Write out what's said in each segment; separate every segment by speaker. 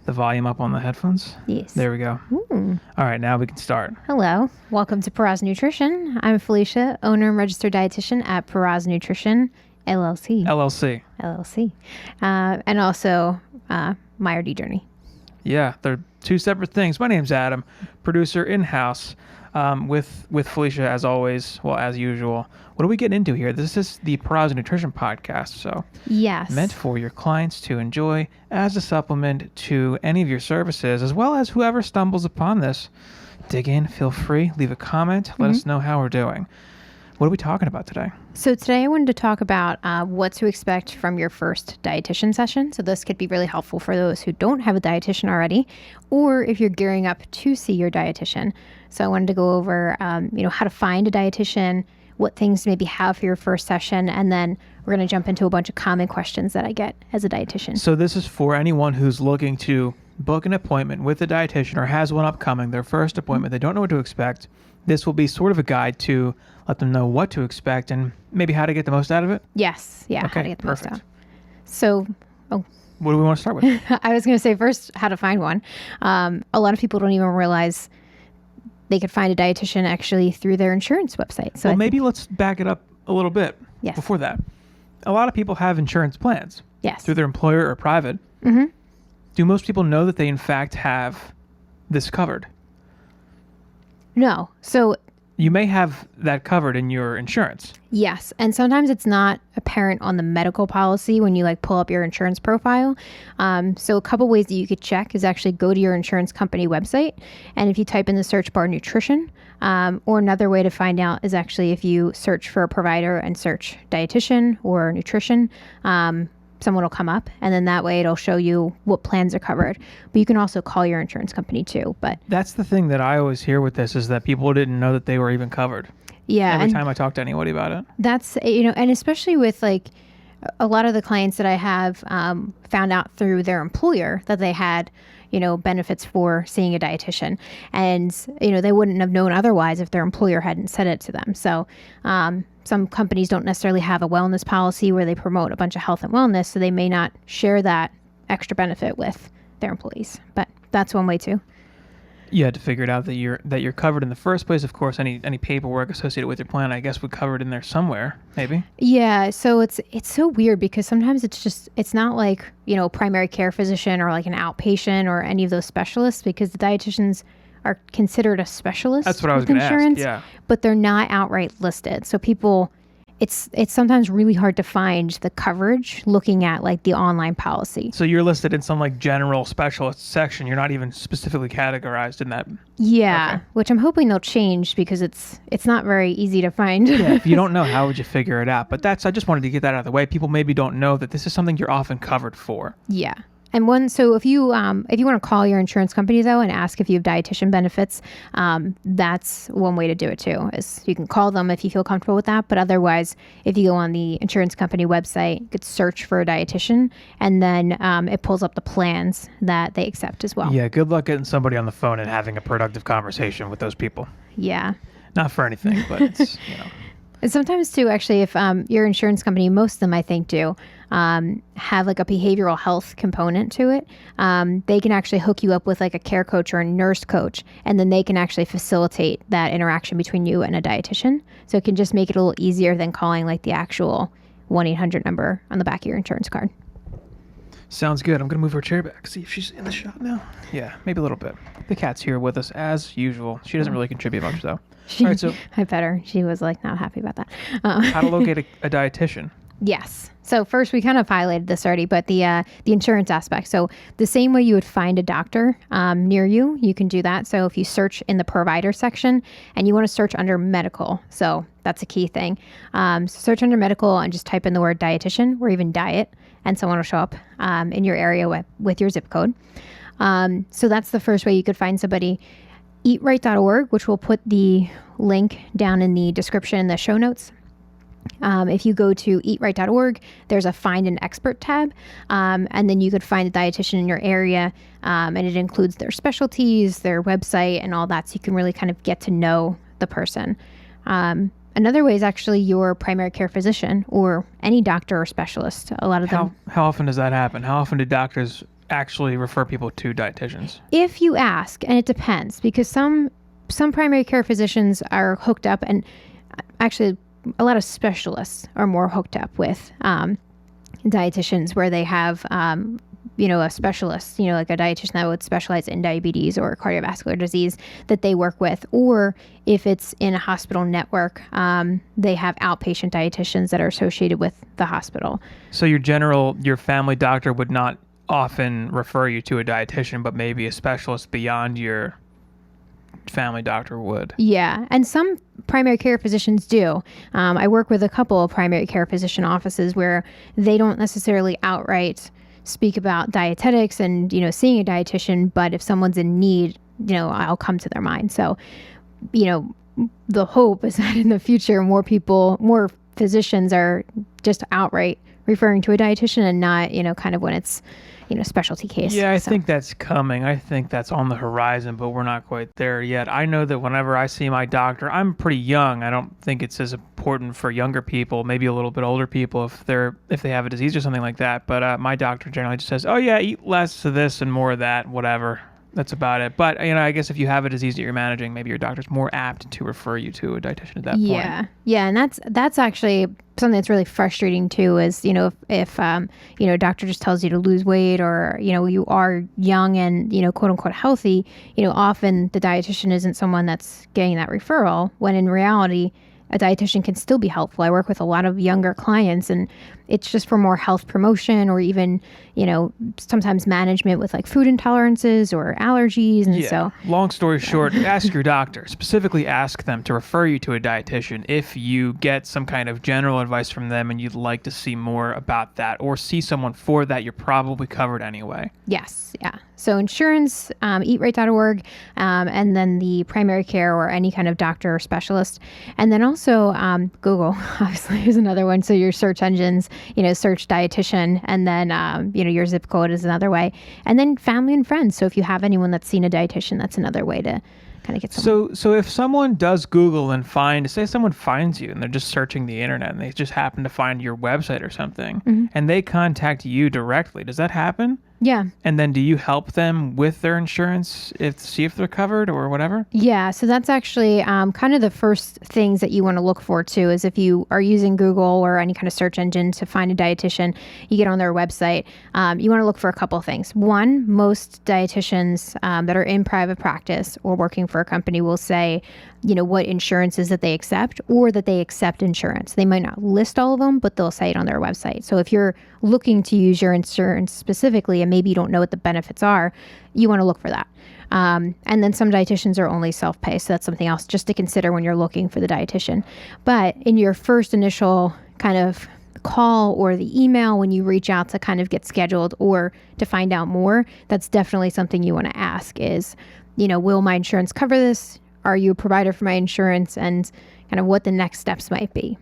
Speaker 1: the volume up on the headphones?
Speaker 2: Yes.
Speaker 1: There we go.
Speaker 2: Ooh.
Speaker 1: All right, now we can start.
Speaker 2: Hello. Welcome to Porrazza Nutrition. I'm Felicia, owner and registered dietitian at Porrazza Nutrition, LLC. And also Meyer D. Journey.
Speaker 1: Yeah, they're two separate things. My name's Adam, producer in-house with Felicia, as always, well, as usual. What are we getting into here? This is the Porrazza Nutrition Podcast, so
Speaker 2: yes,
Speaker 1: meant for your clients to enjoy as a supplement to any of your services, as well as whoever stumbles upon this. Dig in, feel free, leave a comment, let us know how we're doing. What are we talking about today?
Speaker 2: So today I wanted to talk about what to expect from your first dietitian session. So this could be really helpful for those who don't have a dietitian already, or if you're gearing up to see your dietitian. So I wanted to go over, how to find a dietitian, what things to maybe have for your first session, and then we're going to jump into a bunch of common questions that I get as a dietitian.
Speaker 1: So this is for anyone who's looking to book an appointment with a dietitian or has one upcoming, their first appointment. They don't know what to expect. This will be sort of a guide to let them know what to expect and maybe how to get the most out of it.
Speaker 2: Yes. Yeah.
Speaker 1: Okay,
Speaker 2: how to get the
Speaker 1: perfect.
Speaker 2: most out. So,
Speaker 1: what do we want to start with?
Speaker 2: I was going to say first how to find one. A lot of people don't even realize they could find a dietitian actually through their insurance website. So
Speaker 1: maybe let's back it up a little bit.
Speaker 2: Yes.
Speaker 1: Before that. A lot of people have insurance plans.
Speaker 2: Yes.
Speaker 1: Through their employer or private.
Speaker 2: Mm-hmm.
Speaker 1: Do most people know that they in fact have this covered?
Speaker 2: No. So
Speaker 1: you may have that covered in your insurance.
Speaker 2: Yes. And sometimes it's not apparent on the medical policy when you pull up your insurance profile. So a couple ways that you could check is actually go to your insurance company website. And if you type in the search bar nutrition, or another way to find out is actually if you search for a provider and search dietitian or nutrition, someone will come up, and then that way it'll show you what plans are covered. But you can also call your insurance company too. But
Speaker 1: that's the thing that I always hear with this is that people didn't know that they were even covered.
Speaker 2: Yeah.
Speaker 1: Every time I talk to anybody about it.
Speaker 2: That's, and especially with a lot of the clients that I have found out through their employer that they had, benefits for seeing a dietitian. And, they wouldn't have known otherwise if their employer hadn't said it to them. So, some companies don't necessarily have a wellness policy where they promote a bunch of health and wellness, so they may not share that extra benefit with their employees. But that's one way too.
Speaker 1: You had to figure it out that you're covered in the first place. Of course, any paperwork associated with your plan, I guess, would cover it in there somewhere, maybe. Yeah.
Speaker 2: So it's so weird because sometimes it's not like, primary care physician or like an outpatient or any of those specialists, because the dietitians are considered a specialist.
Speaker 1: That's what I was going to ask. Yeah.
Speaker 2: But they're not outright listed. So people, it's sometimes really hard to find the coverage looking at the online policy.
Speaker 1: So you're listed in some general specialist section. You're not even specifically categorized in that.
Speaker 2: Yeah. Okay. Which I'm hoping they'll change because it's not very easy to find.
Speaker 1: Yeah. If you don't know, how would you figure it out? But I just wanted to get that out of the way. People maybe don't know that this is something you're often covered for.
Speaker 2: Yeah. And so if you want to call your insurance company though and ask if you have dietitian benefits, that's one way to do it too. Is you can call them if you feel comfortable with that. But otherwise, if you go on the insurance company website, you could search for a dietitian, and then it pulls up the plans that they accept as well.
Speaker 1: Yeah. Good luck getting somebody on the phone and having a productive conversation with those people.
Speaker 2: Yeah.
Speaker 1: Not for anything, but it's
Speaker 2: And sometimes too, actually, if your insurance company, most of them I think do, have a behavioral health component to it, they can actually hook you up with a care coach or a nurse coach, and then they can actually facilitate that interaction between you and a dietitian. So it can just make it a little easier than calling the actual 1-800 number on the back of your insurance card.
Speaker 1: Sounds good. I'm going to move her chair back. See if she's in the shot now. Yeah, maybe a little bit. The cat's here with us as usual. She doesn't really contribute much though. All right, so
Speaker 2: I bet her. She was not happy about that.
Speaker 1: How to locate a dietitian?
Speaker 2: Yes. So first, we kind of highlighted this already, but the insurance aspect. So the same way you would find a doctor near you, you can do that. So if you search in the provider section and you want to search under medical, so that's a key thing. So search under medical and just type in the word dietitian or even diet, and someone will show up in your area with your zip code. So that's the first way you could find somebody. Eatright.org, which we'll put the link down in the description in the show notes. If you go to eatright.org, there's a Find an Expert tab, and then you could find a dietitian in your area, and it includes their specialties, their website, and all that, so you can really kind of get to know the person. Another way is actually your primary care physician or any doctor or specialist. A lot of them.
Speaker 1: How often does that happen? How often do doctors actually refer people to dietitians?
Speaker 2: If you ask, and it depends, because some primary care physicians are hooked up, and actually a lot of specialists are more hooked up with dietitians, where they have a specialist, like a dietitian that would specialize in diabetes or cardiovascular disease that they work with. Or if it's in a hospital network, they have outpatient dietitians that are associated with the hospital.
Speaker 1: So your family doctor would not often refer you to a dietitian, but maybe a specialist beyond your family doctor would.
Speaker 2: Yeah, and some primary care physicians do. I work with a couple of primary care physician offices where they don't necessarily outright speak about dietetics and, seeing a dietitian, but if someone's in need, I'll come to their mind. So, the hope is that in the future, more physicians are just outright referring to a dietitian and not, kind of when it's, specialty case.
Speaker 1: Yeah, I think that's coming. I think that's on the horizon, but we're not quite there yet. I know that whenever I see my doctor, I'm pretty young. I don't think it's as important for younger people, maybe a little bit older people if they have a disease or something like that. But my doctor generally just says, "Oh yeah, eat less of this and more of that, whatever." That's about it. But, I guess if you have a disease that you're managing, maybe your doctor's more apt to refer you to a dietitian at that point.
Speaker 2: Yeah. And that's actually something that's really frustrating too, is, if a doctor just tells you to lose weight, or, you are young and, quote unquote healthy, often the dietitian isn't someone that's getting that referral, when in reality, a dietitian can still be helpful. I work with a lot of younger clients, and it's just for more health promotion, or even, sometimes management with like food intolerances or allergies. And so,
Speaker 1: long story short, ask your doctor. Specifically ask them to refer you to a dietitian if you get some kind of general advice from them and you'd like to see more about that, or see someone for that. You're probably covered anyway.
Speaker 2: Yes. Yeah. So insurance, eatright.org, and then the primary care or any kind of doctor or specialist. And then also Google, obviously, is another one. So your search engines, search dietitian, and then, your zip code is another way. And then family and friends. So if you have anyone that's seen a dietitian, that's another way to kind of get someone.
Speaker 1: So if someone does Google and say someone finds you and they're just searching the internet and they just happen to find your website or something, and they contact you directly, does that happen?
Speaker 2: Yeah.
Speaker 1: And then do you help them with their insurance see if they're covered or whatever?
Speaker 2: Yeah. So that's actually kind of the first things that you want to look for too, is if you are using Google or any kind of search engine to find a dietitian, you get on their website. You want to look for a couple of things. One, most dietitians that are in private practice or working for a company will say, what insurances that they accept, or that they accept insurance. They might not list all of them, but they'll say it on their website. So if you're looking to use your insurance specifically, and maybe you don't know what the benefits are, you want to look for that. And then some dietitians are only self-pay. So that's something else just to consider when you're looking for the dietitian. But in your first initial kind of call or the email, when you reach out to kind of get scheduled or to find out more, that's definitely something you want to ask is, will my insurance cover this? Are you a provider for my insurance? And kind of what the next steps might be.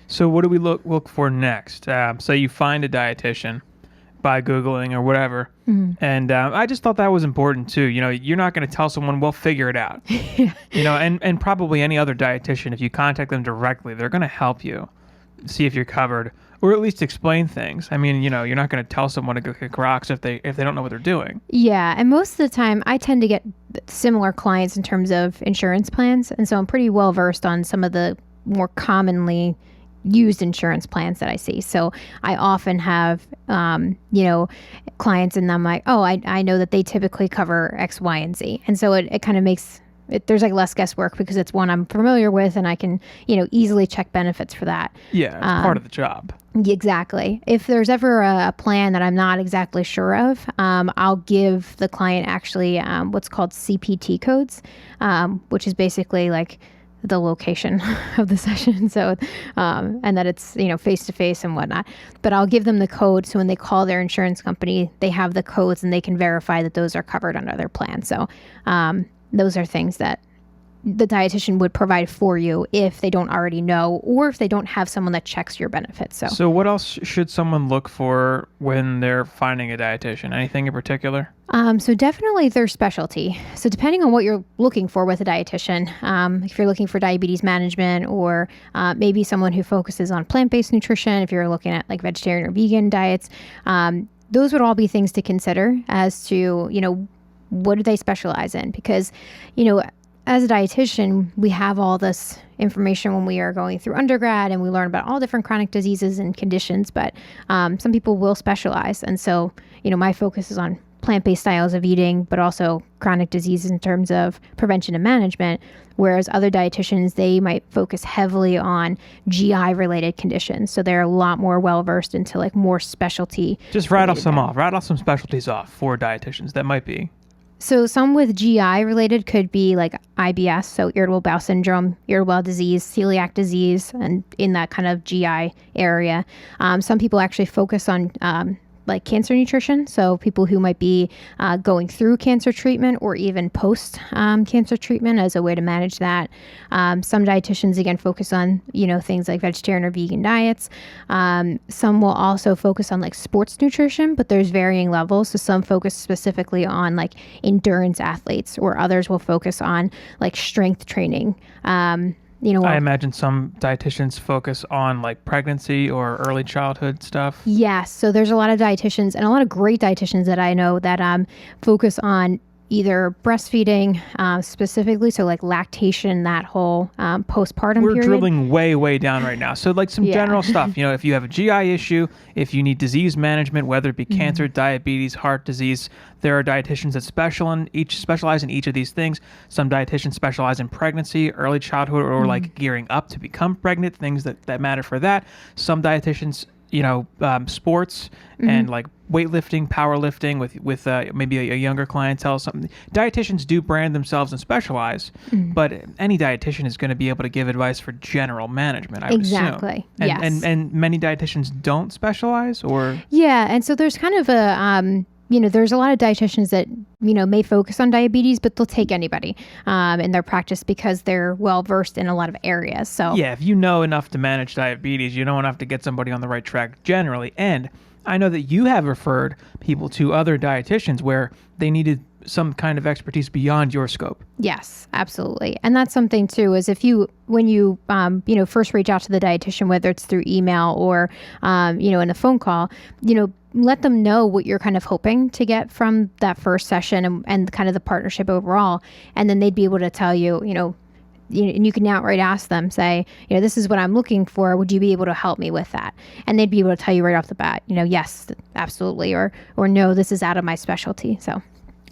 Speaker 1: So what do we look for next? So you find a dietitian by Googling or whatever. And I just thought that was important too. You're not going to tell someone, well, figure it out. And probably any other dietitian, if you contact them directly, they're going to help you see if you're covered, or at least explain things. I mean, you're not going to tell someone to go kick rocks if they don't know what they're doing.
Speaker 2: Yeah, and most of the time I tend to get similar clients in terms of insurance plans, and so I'm pretty well versed on some of the more commonly used insurance plans that I see. So I often have, clients, and I'm like, oh, I know that they typically cover X, Y, and Z, and so it kind of makes there's like less guesswork because it's one I'm familiar with, and I can, easily check benefits for that.
Speaker 1: Yeah, it's part of the job.
Speaker 2: Exactly. If there's ever a plan that I'm not exactly sure of, I'll give the client actually what's called CPT codes, which is basically like the location of the session. So, and that it's, face-to-face and whatnot, but I'll give them the code. So when they call their insurance company, they have the codes and they can verify that those are covered under their plan. So, those are things that the dietitian would provide for you if they don't already know, or if they don't have someone that checks your benefits. So
Speaker 1: what else should someone look for when they're finding a dietitian? Anything in particular?
Speaker 2: So definitely their specialty. So depending on what you're looking for with a dietitian, if you're looking for diabetes management, or maybe someone who focuses on plant-based nutrition, if you're looking at like vegetarian or vegan diets, those would all be things to consider as to, what do they specialize in? Because, as a dietitian, we have all this information when we are going through undergrad and we learn about all different chronic diseases and conditions, but some people will specialize. And so, my focus is on plant-based styles of eating, but also chronic diseases in terms of prevention and management, whereas other dietitians, they might focus heavily on GI-related conditions. So they're a lot more well-versed into like more specialty.
Speaker 1: Just rattle some specialties off for dietitians that might be.
Speaker 2: So some with GI related could be like IBS, so irritable bowel syndrome, irritable bowel disease, celiac disease, and in that kind of GI area. Some people actually focus on like cancer nutrition. So people who might be going through cancer treatment or even post cancer treatment as a way to manage that. Some dietitians, again, focus on, things like vegetarian or vegan diets. Some will also focus on like sports nutrition, but there's varying levels. So some focus specifically on like endurance athletes, or others will focus on like strength training.
Speaker 1: I imagine some dietitians focus on like pregnancy or early childhood stuff.
Speaker 2: Yes. So there's a lot of dietitians and a lot of great dietitians that I know that focus on either breastfeeding specifically, so like lactation, that whole postpartum
Speaker 1: We're
Speaker 2: period.
Speaker 1: drilling way down right now. So like some general stuff, if you have a GI issue, if you need disease management, whether it be cancer, diabetes, heart disease, there are dietitians that specialize in each of these things. Some dietitians specialize in pregnancy, early childhood, or like gearing up to become pregnant, things that matter for that. Some dietitians, sports and like weightlifting, powerlifting with maybe a younger clientele. Something dietitians do brand themselves and specialize, but any dietitian is going to be able to give advice for general management. I would assume.
Speaker 2: Yes.
Speaker 1: And many dietitians don't specialize, or
Speaker 2: and so there's kind of a there's a lot of dietitians that, may focus on diabetes, but they'll take anybody in their practice because they're well-versed in a lot of areas. So
Speaker 1: yeah, if you know enough to manage diabetes, you know enough to get somebody on the right track generally. And I know that you have referred people to other dietitians where they needed some kind of expertise beyond your scope.
Speaker 2: Yes, absolutely. And that's something too, is when you first reach out to the dietitian, whether it's through email or, in a phone call, let them know what you're kind of hoping to get from that first session and kind of the partnership overall. And then they'd be able to tell you, and you can outright ask them, say, this is what I'm looking for. Would you be able to help me with that? And they'd be able to tell you right off the bat, yes, absolutely. Or no, this is out of my specialty. So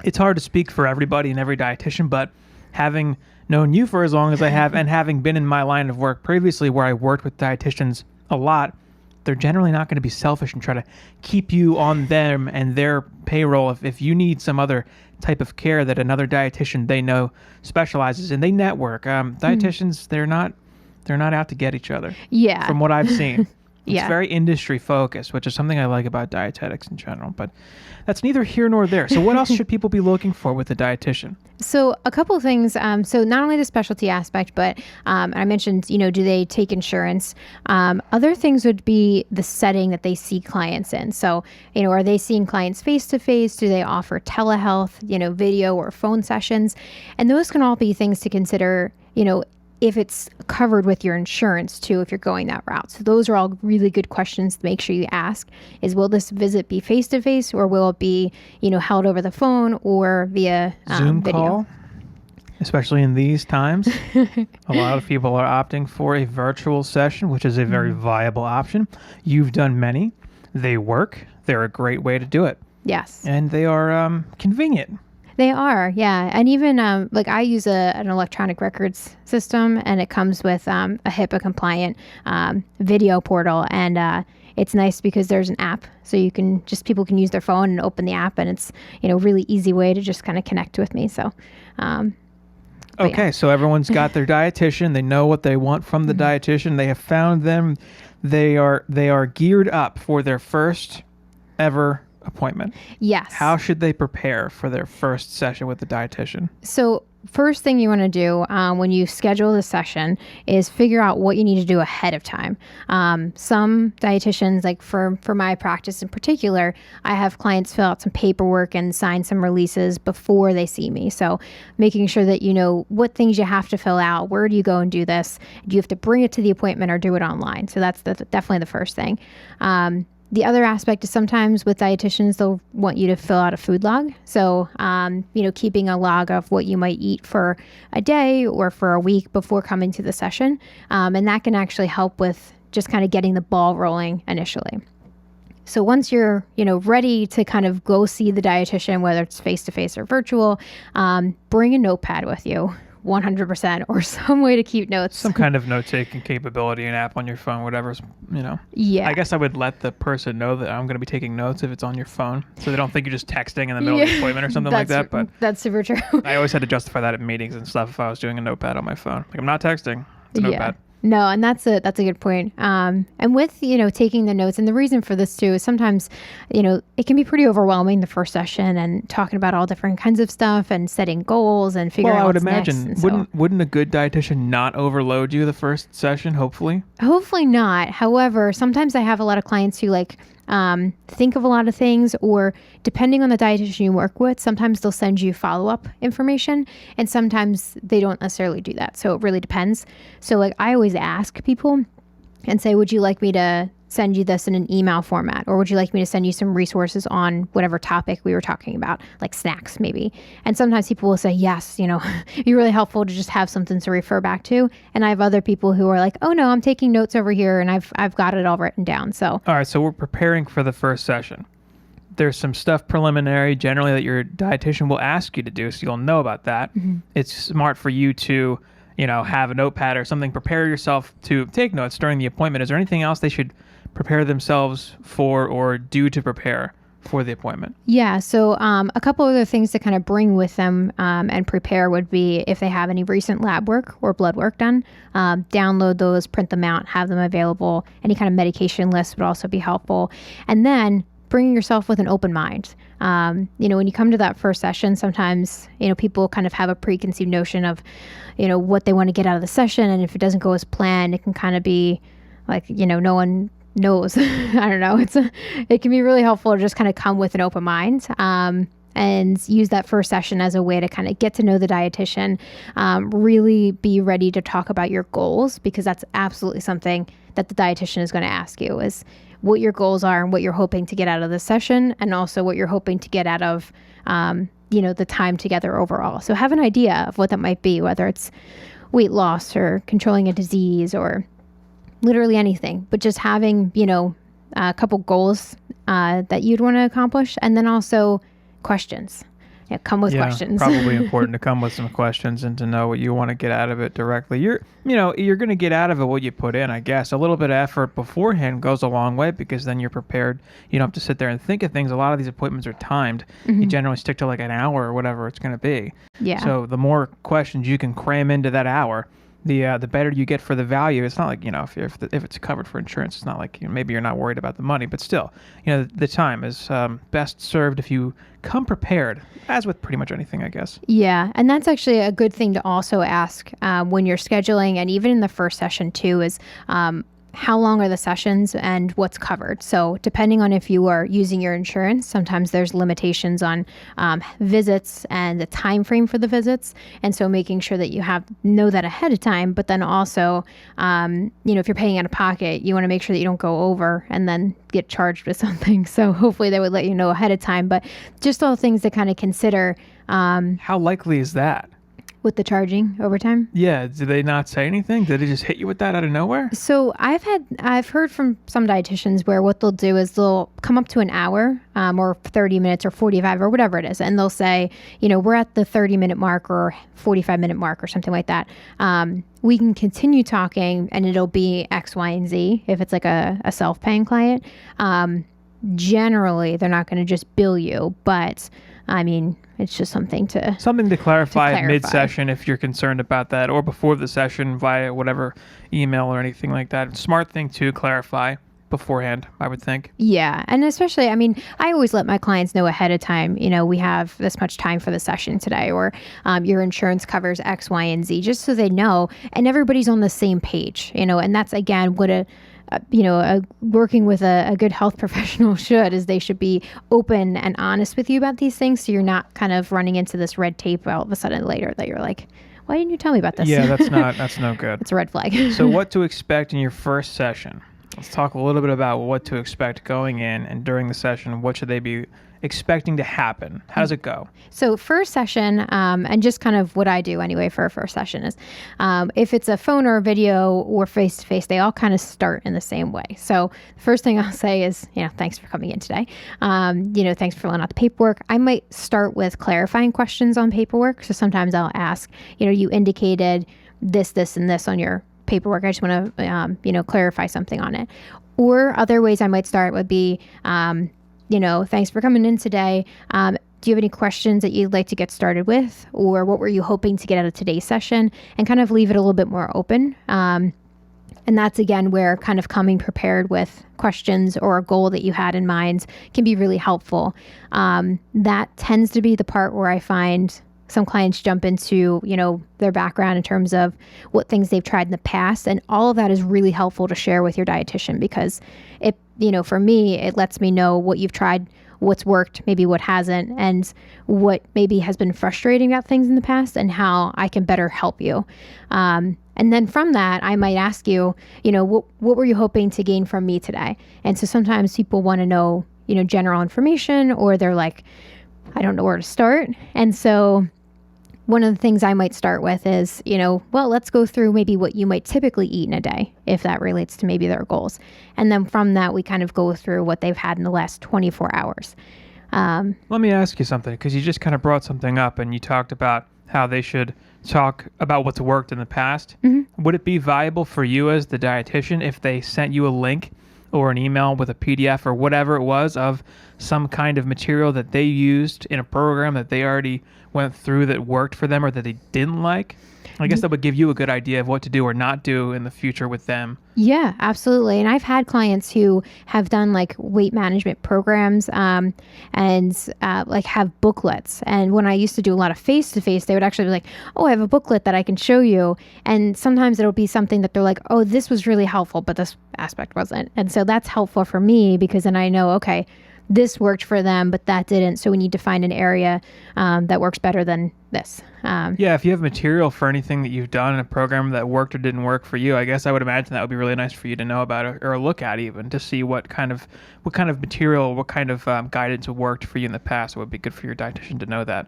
Speaker 1: it's hard to speak for everybody and every dietitian, but having known you for as long as I have and having been in my line of work previously where I worked with dietitians a lot, they're generally not going to be selfish and try to keep you on them and their payroll if you need some other type of care that another dietitian they know specializes in. They network. Dietitians, they're not out to get each other.
Speaker 2: Yeah.
Speaker 1: From what I've seen. It's very industry focused, which is something I like about dietetics in general, but that's neither here nor there. So what else should people be looking for with a dietitian?
Speaker 2: So a couple of things. So not only the specialty aspect, but I mentioned, do they take insurance? Other things would be the setting that they see clients in. So, are they seeing clients face-to-face? Do they offer telehealth, video or phone sessions? And those can all be things to consider, if it's covered with your insurance too, if you're going that route. So those are all really good questions to make sure you ask is, will this visit be face-to-face or will it be, held over the phone or via
Speaker 1: Zoom
Speaker 2: video?
Speaker 1: Call? Especially in these times, a lot of people are opting for a virtual session, which is a very viable option. You've done many. They work. They're a great way to do it.
Speaker 2: Yes.
Speaker 1: And they are convenient.
Speaker 2: They are, yeah. And even I use an electronic records system, and it comes with a HIPAA compliant video portal. And it's nice because there's an app, so people can use their phone and open the app, and it's really easy way to just kind of connect with me. So.
Speaker 1: Okay, so everyone's got their dietitian. They know what they want from the dietitian. They have found them. They are geared up for their first ever appointment.
Speaker 2: Yes.
Speaker 1: How should they prepare for their first session with the dietitian?
Speaker 2: So first thing you want to do when you schedule the session is figure out what you need to do ahead of time. Some dietitians, like for my practice in particular, I have clients fill out some paperwork and sign some releases before they see me. So making sure that you know what things you have to fill out, where do you go and do this? Do you have to bring it to the appointment or do it online? So that's definitely the first thing. The other aspect is sometimes with dietitians, they'll want you to fill out a food log. So, keeping a log of what you might eat for a day or for a week before coming to the session. And that can actually help with just kind of getting the ball rolling initially. So once you're, ready to kind of go see the dietitian, whether it's face-to-face or virtual, bring a notepad with you. 100% or some way to keep notes.
Speaker 1: Some kind of note-taking capability, an app on your phone, whatever's,
Speaker 2: Yeah.
Speaker 1: I guess I would let the person know that I'm going to be taking notes if it's on your phone, so they don't think you're just texting in the middle of the appointment or something like that. But
Speaker 2: that's super true.
Speaker 1: I always had to justify that at meetings and stuff if I was doing a notepad on my phone. Like, I'm not texting. It's a notepad.
Speaker 2: No, and that's a good point. And with, taking the notes, and the reason for this too is sometimes, it can be pretty overwhelming the first session and talking about all different kinds of stuff and setting goals and figuring out what's next. Well, I would imagine,
Speaker 1: wouldn't a good dietitian not overload you the first session, hopefully?
Speaker 2: Hopefully not. However, sometimes I have a lot of clients who think of a lot of things, or depending on the dietitian you work with, sometimes they'll send you follow-up information and sometimes they don't necessarily do that. So it really depends. So I always ask people and say, would you like me to send you this in an email format, or would you like me to send you some resources on whatever topic we were talking about, like snacks maybe? And sometimes people will say, yes, it'd be really helpful to just have something to refer back to. And I have other people who are like, oh no, I'm taking notes over here and I've got it all written down. So
Speaker 1: all right, so we're preparing for the first session. There's some stuff preliminary generally that your dietitian will ask you to do, so you'll know about that. Mm-hmm. It's smart for you to have a notepad or something, prepare yourself to take notes during the appointment. Is there anything else they should prepare themselves for or do to prepare for the appointment?
Speaker 2: Yeah. So a couple other things to kind of bring with them and prepare would be if they have any recent lab work or blood work done, download those, print them out, have them available. Any kind of medication list would also be helpful. And then bringing yourself with an open mind. When you come to that first session, sometimes, people kind of have a preconceived notion of, what they want to get out of the session. And if it doesn't go as planned, it can kind of be like, no one knows. I don't know. It can be really helpful to just kind of come with an open mind and use that first session as a way to kind of get to know the dietitian, really be ready to talk about your goals, because that's absolutely something that the dietitian is going to ask you, is what your goals are and what you're hoping to get out of the session, and also what you're hoping to get out of, the time together overall. So have an idea of what that might be, whether it's weight loss or controlling a disease or literally anything, but just having, a couple goals that you'd want to accomplish, and then also questions. Come with questions.
Speaker 1: Probably important to come with some questions and to know what you want to get out of it directly. You're going to get out of it what you put in, I guess. A little bit of effort beforehand goes a long way, because then you're prepared. You don't have to sit there and think of things. A lot of these appointments are timed. Mm-hmm. You generally stick to like an hour or whatever it's going to be.
Speaker 2: Yeah.
Speaker 1: So the more questions you can cram into that hour, the better you get for the value. It's not like, if it's covered for insurance, it's not like maybe you're not worried about the money, but still, the time is best served if you come prepared, as with pretty much anything, I guess.
Speaker 2: Yeah. And that's actually a good thing to also ask when you're scheduling, and even in the first session too, is how long are the sessions and what's covered. So depending on if you are using your insurance, sometimes there's limitations on visits and the time frame for the visits. And so making sure that you know that ahead of time, but then also, if you're paying out of pocket, you want to make sure that you don't go over and then get charged with something. So hopefully they would let you know ahead of time, but just all things to kind of consider.
Speaker 1: How likely is that?
Speaker 2: With the charging overtime?
Speaker 1: Yeah. Did they not say anything? Did they just hit you with that out of nowhere?
Speaker 2: So I've heard from some dietitians where what they'll do is they'll come up to an hour or 30 minutes or 45 or whatever it is. And they'll say, we're at the 30-minute mark or 45-minute mark or something like that. We can continue talking and it'll be X, Y, and Z if it's like a self-paying client. Generally, they're not going to just bill you, but it's just something to
Speaker 1: clarify mid-session if you're concerned about that, or before the session via whatever email or anything like that. Smart thing to clarify beforehand, I would think.
Speaker 2: Yeah. And especially, I always let my clients know ahead of time, we have this much time for the session today, or your insurance covers X, Y, and Z, just so they know, and everybody's on the same page, and that's, again, what working with a good health professional is they should be open and honest with you about these things, so you're not kind of running into this red tape all of a sudden later that you're like, why didn't you tell me about this?
Speaker 1: Yeah, that's no good.
Speaker 2: It's a red flag.
Speaker 1: So what to expect in your first session? Let's talk a little bit about what to expect going in and during the session. What should they be expecting to happen? How does it go?
Speaker 2: So first session, and just kind of what I do anyway for a first session is, if it's a phone or a video or face-to-face, they all kind of start in the same way. So the first thing I'll say is, thanks for coming in today. Thanks for filling out the paperwork. I might start with clarifying questions on paperwork. So sometimes I'll ask, you indicated this, and this on your paperwork. I just want to, clarify something on it. Or other ways I might start would be, thanks for coming in today. Do you have any questions that you'd like to get started with? Or what were you hoping to get out of today's session? And kind of leave it a little bit more open. And that's, again, where kind of coming prepared with questions or a goal that you had in mind can be really helpful. That tends to be the part where I find some clients jump into, their background in terms of what things they've tried in the past. And all of that is really helpful to share with your dietitian because it, for me, it lets me know what you've tried, what's worked, maybe what hasn't, and what maybe has been frustrating about things in the past and how I can better help you. And then from that, I might ask you, what were you hoping to gain from me today? And so sometimes people want to know, general information, or they're like, I don't know where to start. And so one of the things I might start with is, let's go through maybe what you might typically eat in a day, if that relates to maybe their goals. And then from that, we kind of go through what they've had in the last 24 hours.
Speaker 1: Let me ask you something, because you just kind of brought something up and you talked about how they should talk about what's worked in the past. Mm-hmm. Would it be viable for you as the dietitian if they sent you a link or an email with a PDF or whatever it was of some kind of material that they used in a program that they already went through that worked for them or that they didn't like? I guess that would give you a good idea of what to do or not do in the future with them.
Speaker 2: Yeah, absolutely. And I've had clients who have done like weight management programs and have booklets. And when I used to do a lot of face-to-face, they would actually be like, oh, I have a booklet that I can show you. And sometimes it'll be something that they're like, oh, this was really helpful, but this aspect wasn't. And so that's helpful for me because then I know, okay, this worked for them, but that didn't. So we need to find an area that works better than this.
Speaker 1: If you have material for anything that you've done in a program that worked or didn't work for you, I guess I would imagine that would be really nice for you to know about or look at even to see what kind of material, what kind of guidance worked for you in the past. It would be good for your dietitian to know that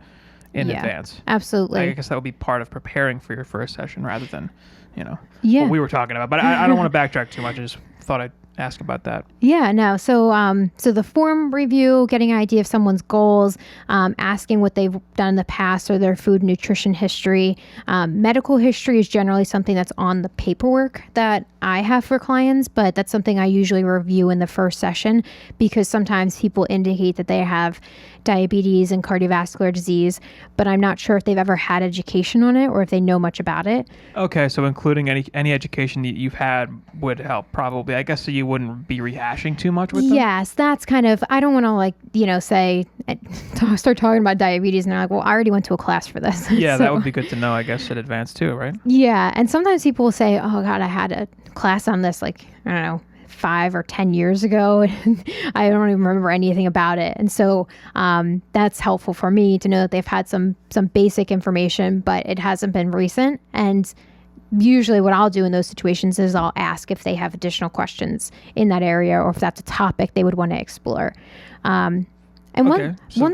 Speaker 1: in advance.
Speaker 2: Absolutely.
Speaker 1: I guess that would be part of preparing for your first session rather than, what we were talking about. But I don't want to backtrack too much. I just thought I'd ask about that.
Speaker 2: Yeah, no. So the form review, getting an idea of someone's goals, asking what they've done in the past or their food nutrition history. Medical history is generally something that's on the paperwork that I have for clients, but that's something I usually review in the first session because sometimes people indicate that they have diabetes and cardiovascular disease, but I'm not sure if they've ever had education on it or if they know much about it.
Speaker 1: Okay, so including any education that you've had would help probably. I guess so you wouldn't be rehashing too much with them?
Speaker 2: Yes, that's kind of, I don't want to start talking about diabetes and they're like, well, I already went to a class for this.
Speaker 1: Yeah, that would be good to know, I guess, in advance too, right?
Speaker 2: Yeah, and sometimes people will say, oh God, I had a class on this 5 or 10 years ago and I don't even remember anything about it. And so that's helpful for me to know that they've had some basic information, but it hasn't been recent. And usually what I'll do in those situations is I'll ask if they have additional questions in that area or if that's a topic they would want to explore. One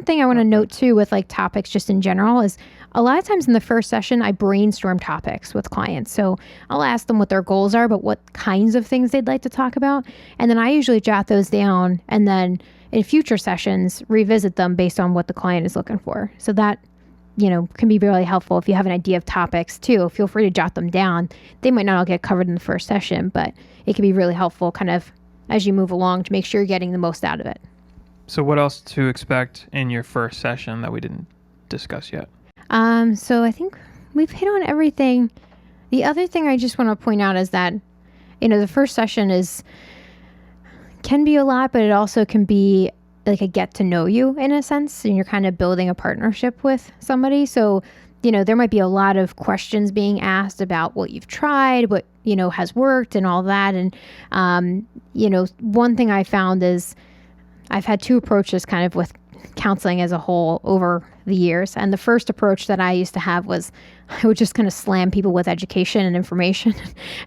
Speaker 2: thing I want to note too with topics just in general is a lot of times in the first session, I brainstorm topics with clients. So I'll ask them what their goals are, but what kinds of things they'd like to talk about. And then I usually jot those down and then in future sessions, revisit them based on what the client is looking for. So that, can be really helpful if you have an idea of topics too. Feel free to jot them down. They might not all get covered in the first session, but it can be really helpful kind of as you move along to make sure you're getting the most out of it.
Speaker 1: So what else to expect in your first session that we didn't discuss yet?
Speaker 2: So I think we've hit on everything. The other thing I just want to point out is that, the first session can be a lot, but it also can be like a get to know you in a sense, and you're kind of building a partnership with somebody. So, there might be a lot of questions being asked about what you've tried, what, has worked and all that. And, one thing I found is I've had two approaches kind of with counseling as a whole over the years. And the first approach that I used to have was I would just kind of slam people with education and information.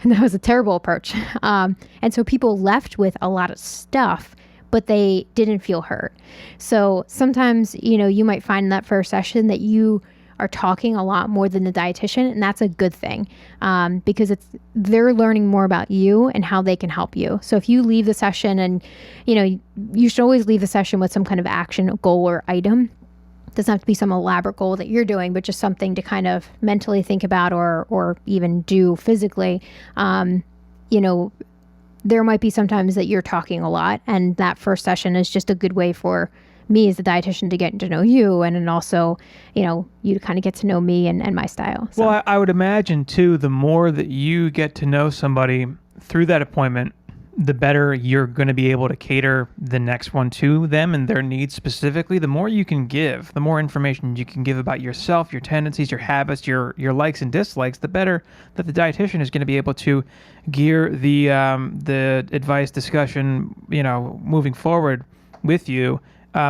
Speaker 2: And that was a terrible approach. And so people left with a lot of stuff, but they didn't feel heard. So sometimes, you might find in that first session that you are talking a lot more than the dietitian, and that's a good thing, because they're learning more about you and how they can help you. So if you leave the session, and you should always leave the session with some kind of action goal or item. It doesn't have to be some elaborate goal that you're doing, but just something to kind of mentally think about or even do physically. There might be sometimes that you're talking a lot, and that first session is just a good way for me as the dietitian to get to know you, and then also, you to kind of get to know me and my style. So.
Speaker 1: Well, I would imagine too, the more that you get to know somebody through that appointment, the better you're going to be able to cater the next one to them and their needs specifically. The more you can give, the more information you can give about yourself, your tendencies, your habits, your likes and dislikes, the better that the dietitian is going to be able to gear the advice discussion, moving forward with you.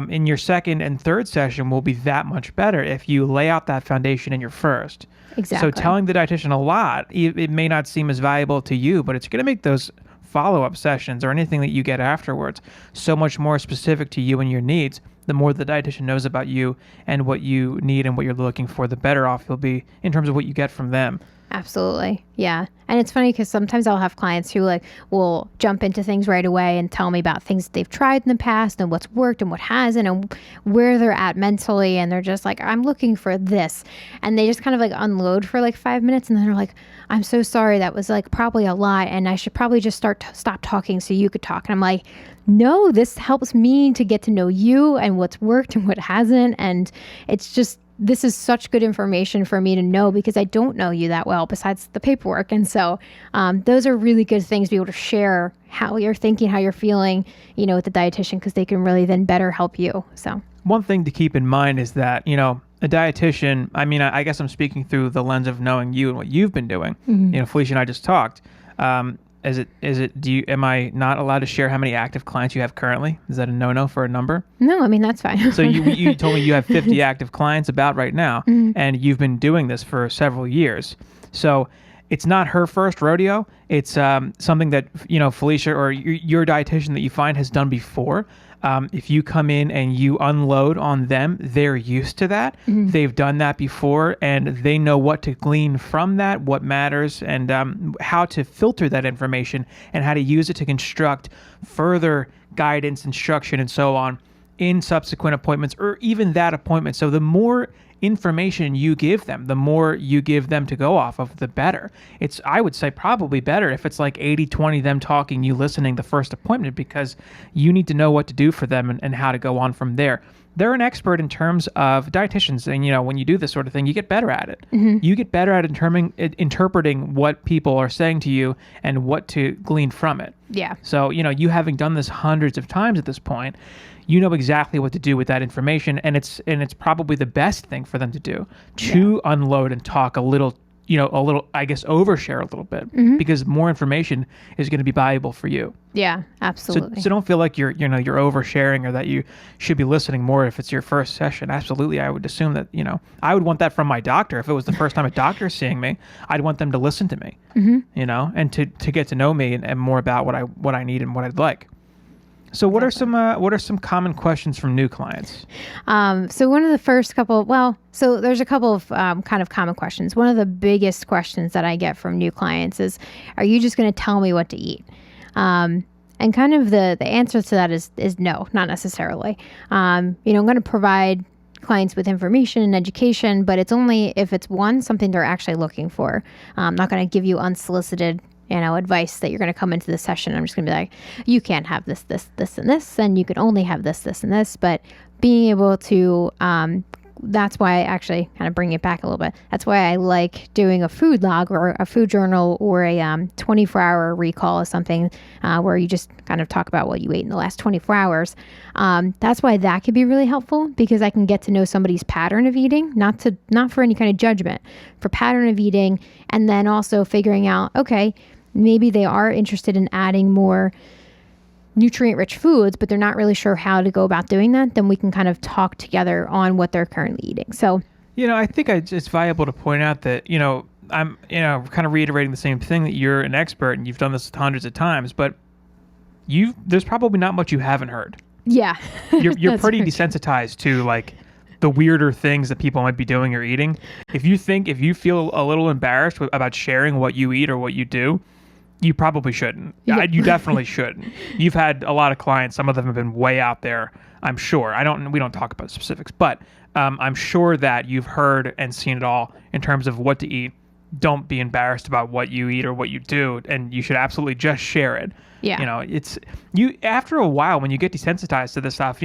Speaker 1: In your second and third session will be that much better if you lay out that foundation in your first.
Speaker 2: Exactly.
Speaker 1: So telling the dietitian a lot, it may not seem as valuable to you, but it's going to make those follow-up sessions or anything that you get afterwards so much more specific to you and your needs. The more the dietitian knows about you and what you need and what you're looking for, the better off you'll be in terms of what you get from them.
Speaker 2: Absolutely. Yeah. And it's funny because sometimes I'll have clients who will jump into things right away and tell me about things that they've tried in the past and what's worked and what hasn't and where they're at mentally. And they're just like, I'm looking for this. And they just kind of unload for 5 minutes. And then they're like, I'm so sorry. That was probably a lot. And I should probably just stop talking so you could talk. And I'm like, no, this helps me to get to know you and what's worked and what hasn't. And it's just, this is such good information for me to know because I don't know you that well besides the paperwork. And so those are really good things to be able to share how you're thinking, how you're feeling, with the dietitian, because they can really then better help you. So
Speaker 1: one thing to keep in mind is that, a dietitian, I guess I'm speaking through the lens of knowing you and what you've been doing. Mm-hmm. Felicia and I just talked. Am I not allowed to share how many active clients you have currently? Is that a no-no for a number?
Speaker 2: No, that's fine.
Speaker 1: So you told me you have 50 active clients about right now, mm-hmm. and you've been doing this for several years. So it's not her first rodeo. It's something that, Felicia or your dietitian that you find has done before. If you come in and you unload on them, they're used to that. Mm-hmm. They've done that before, and they know what to glean from that, what matters, and how to filter that information and how to use it to construct further guidance, instruction, and so on in subsequent appointments or even that appointment. So the more information you give them, the more you give them to go off of, the better. It's, I would say, probably better if it's 80-20 them talking, you listening the first appointment, because you need to know what to do for them and how to go on from there. They're an expert in terms of dietitians, and when you do this sort of thing, you get better at it. Mm-hmm. You get better at interpreting what people are saying to you and what to glean from it.
Speaker 2: Yeah.
Speaker 1: So, you having done this hundreds of times at this point, you know exactly what to do with that information, and it's probably the best thing for them to do, to unload and talk a little, I guess, overshare a little bit, mm-hmm. because more information is going to be valuable for you.
Speaker 2: Yeah, absolutely.
Speaker 1: So don't feel like you're oversharing or that you should be listening more if it's your first session. Absolutely, I would assume that, I would want that from my doctor. If it was the first time a doctor's seeing me, I'd want them to listen to me, mm-hmm. And to get to know me and more about what I need and what I'd like. So what are some common questions from new clients?
Speaker 2: So one of the first couple, so there's a couple of kind of common questions. One of the biggest questions that I get from new clients is, are you just going to tell me what to eat? And kind of the answer to that is no, not necessarily. I'm going to provide clients with information and education, but it's only if it's something they're actually looking for. I'm not going to give you unsolicited advice that you're going to come into the session. I'm just going to be like, you can't have this, and this, and you can only have this, and this. But being able to, that's why I actually kind of bring it back a little bit. That's why I like doing a food log or a food journal or a 24-hour recall of something where you just kind of talk about what you ate in the last 24 hours. That's why that could be really helpful, because I can get to know somebody's pattern of eating, not for any kind of judgment, for pattern of eating, and then also figuring out, okay, maybe they are interested in adding more nutrient-rich foods, but they're not really sure how to go about doing that, then we can kind of talk together on what they're currently eating. So,
Speaker 1: I think it's valuable to point out that, I'm, kind of reiterating the same thing, that you're an expert and you've done this hundreds of times, but there's probably not much you haven't heard.
Speaker 2: Yeah.
Speaker 1: You're pretty desensitized to like the weirder things that people might be doing or eating. If you feel a little embarrassed about sharing what you eat or what you do, you probably shouldn't.
Speaker 2: Yeah.
Speaker 1: You definitely shouldn't. You've had a lot of clients. Some of them have been way out there, I'm sure. We don't talk about specifics, but I'm sure that you've heard and seen it all in terms of what to eat. Don't be embarrassed about what you eat or what you do, and you should absolutely just share it.
Speaker 2: Yeah.
Speaker 1: It's you after a while when you get desensitized to this stuff,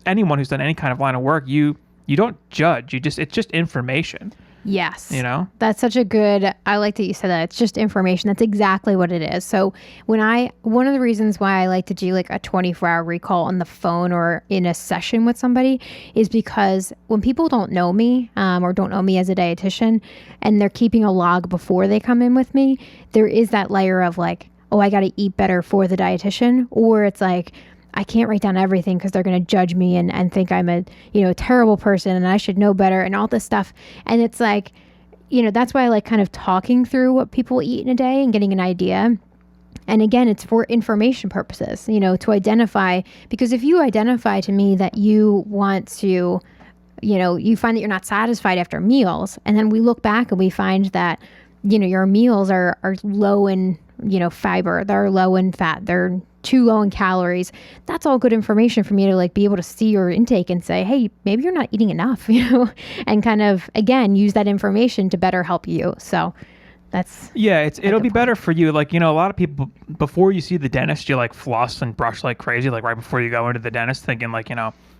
Speaker 1: anyone who's done any kind of line of work, you don't judge. It's just information.
Speaker 2: Yes. That's such a good, I like that you said that. It's just information. That's exactly what it is. So one of the reasons why I like to do like a 24-hour recall on the phone or in a session with somebody is because when people don't know me or don't know me as a dietitian and they're keeping a log before they come in with me, there is that layer of like, oh, I got to eat better for the dietitian, or it's like, I can't write down everything because they're going to judge me and think I'm a, terrible person and I should know better and all this stuff. And it's like, that's why I like kind of talking through what people eat in a day and getting an idea. And again, it's for information purposes, to identify, because if you identify to me that you want to, you find that you're not satisfied after meals, and then we look back and we find that, your meals are low in, fiber, they're low in fat, they're too low in calories. That's all good information for me to like be able to see your intake and say, hey, maybe you're not eating enough, and kind of, again, use that information to better help you. So that's
Speaker 1: it'll be better for you. Like, a lot of people, before you see the dentist, you like floss and brush like crazy, like right before you go into the dentist, thinking like,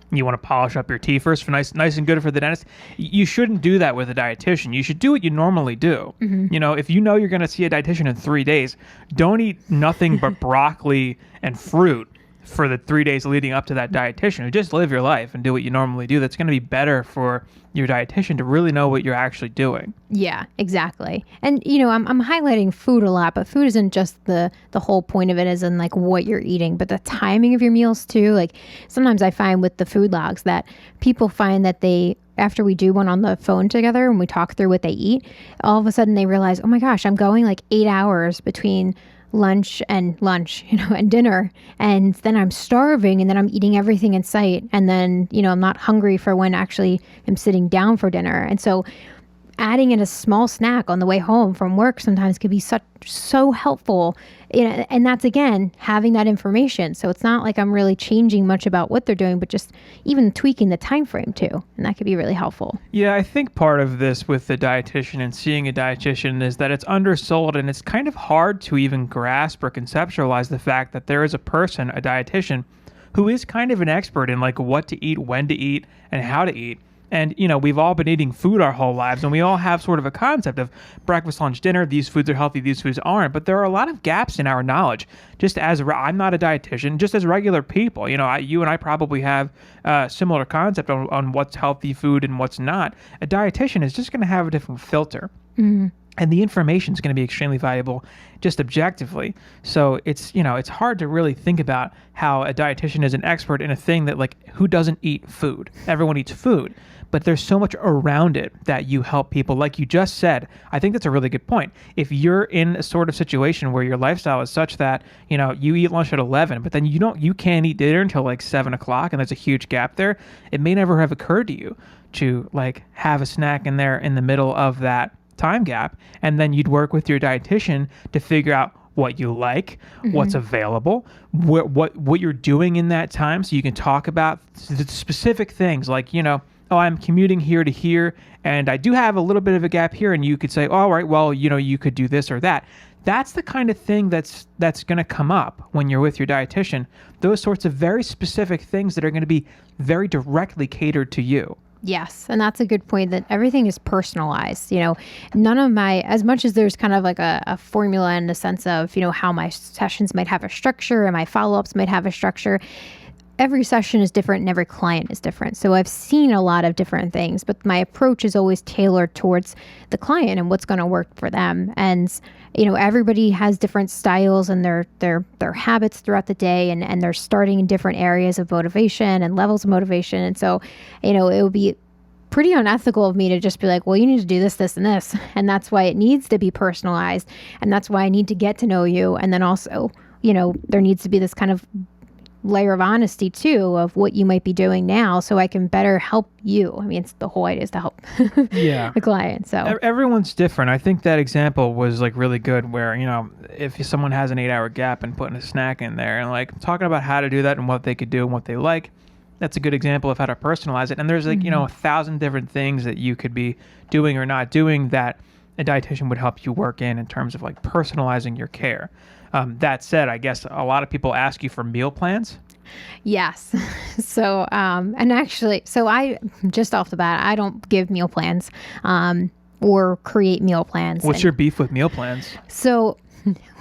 Speaker 1: you want to polish up your teeth first for nice and good for the dentist. You shouldn't do that with a dietitian. You should do what you normally do.
Speaker 2: Mm-hmm.
Speaker 1: If you know you're going to see a dietitian in 3 days, don't eat nothing but broccoli and fruit for the 3 days leading up to that dietitian. Just live your life and do what you normally do. That's going to be better for your dietitian to really know what you're actually doing.
Speaker 2: Yeah, exactly. And, I'm highlighting food a lot, but food isn't just the whole point of it, as in like what you're eating, but the timing of your meals too. Like sometimes I find with the food logs that people find that after we do one on the phone together and we talk through what they eat, all of a sudden they realize, oh my gosh, I'm going like 8 hours between lunch and dinner, and then I'm starving, and then I'm eating everything in sight, and then I'm not hungry for when actually I'm sitting down for dinner. And so adding in a small snack on the way home from work sometimes could be so helpful. And that's, again, having that information. So it's not like I'm really changing much about what they're doing, but just even tweaking the time frame too. And that could be really helpful.
Speaker 1: Yeah, I think part of this with the dietitian and seeing a dietitian is that it's undersold, and it's kind of hard to even grasp or conceptualize the fact that there is a person, a dietitian, who is kind of an expert in like what to eat, when to eat, and how to eat. And, we've all been eating food our whole lives, and we all have sort of a concept of breakfast, lunch, dinner. These foods are healthy, these foods aren't. But there are a lot of gaps in our knowledge. Just as I'm not a dietitian, just as regular people, you and I probably have a similar concept on what's healthy food and what's not. A dietitian is just going to have a different filter.
Speaker 2: Mm-hmm.
Speaker 1: And the information is going to be extremely valuable just objectively. So it's hard to really think about how a dietitian is an expert in a thing that, like, who doesn't eat food? Everyone eats food. But there's so much around it that you help people. Like you just said, I think that's a really good point. If you're in a sort of situation where your lifestyle is such that, you eat lunch at 11, but then you can't eat dinner until like 7 o'clock, and there's a huge gap there, it may never have occurred to you to like have a snack in there in the middle of that time gap. And then you'd work with your dietitian to figure out what you like, mm-hmm. what's available, what you're doing in that time, so you can talk about the specific things like, oh, I'm commuting here to here, and I do have a little bit of a gap here, and you could say, oh, all right, well, you could do this or that. That's the kind of thing that's going to come up when you're with your dietitian. Those sorts of very specific things that are going to be very directly catered to you.
Speaker 2: Yes. And that's a good point, that everything is personalized. None of as much as there's kind of like a formula in the sense of, how my sessions might have a structure and my follow-ups might have a structure, every session is different and every client is different. So I've seen a lot of different things, but my approach is always tailored towards the client and what's going to work for them. And, everybody has different styles and their habits throughout the day, and they're starting in different areas of motivation and levels of motivation. And so, it would be pretty unethical of me to just be like, well, you need to do this, this, and this. And that's why it needs to be personalized. And that's why I need to get to know you. And then also, there needs to be this kind of layer of honesty too of what you might be doing now, so I can better help you. I mean, it's the whole idea is to help the client. So
Speaker 1: everyone's different. I think that example was like really good where, if someone has an 8-hour gap and putting a snack in there and like talking about how to do that and what they could do and what they like, that's a good example of how to personalize it. And there's like, 1,000 different things that you could be doing or not doing that a dietitian would help you work in terms of like personalizing your care. That said, I guess a lot of people ask you for meal plans.
Speaker 2: Yes. So, and actually, I, just off the bat, I don't give meal plans, or create meal plans.
Speaker 1: What's your beef with meal plans?
Speaker 2: So,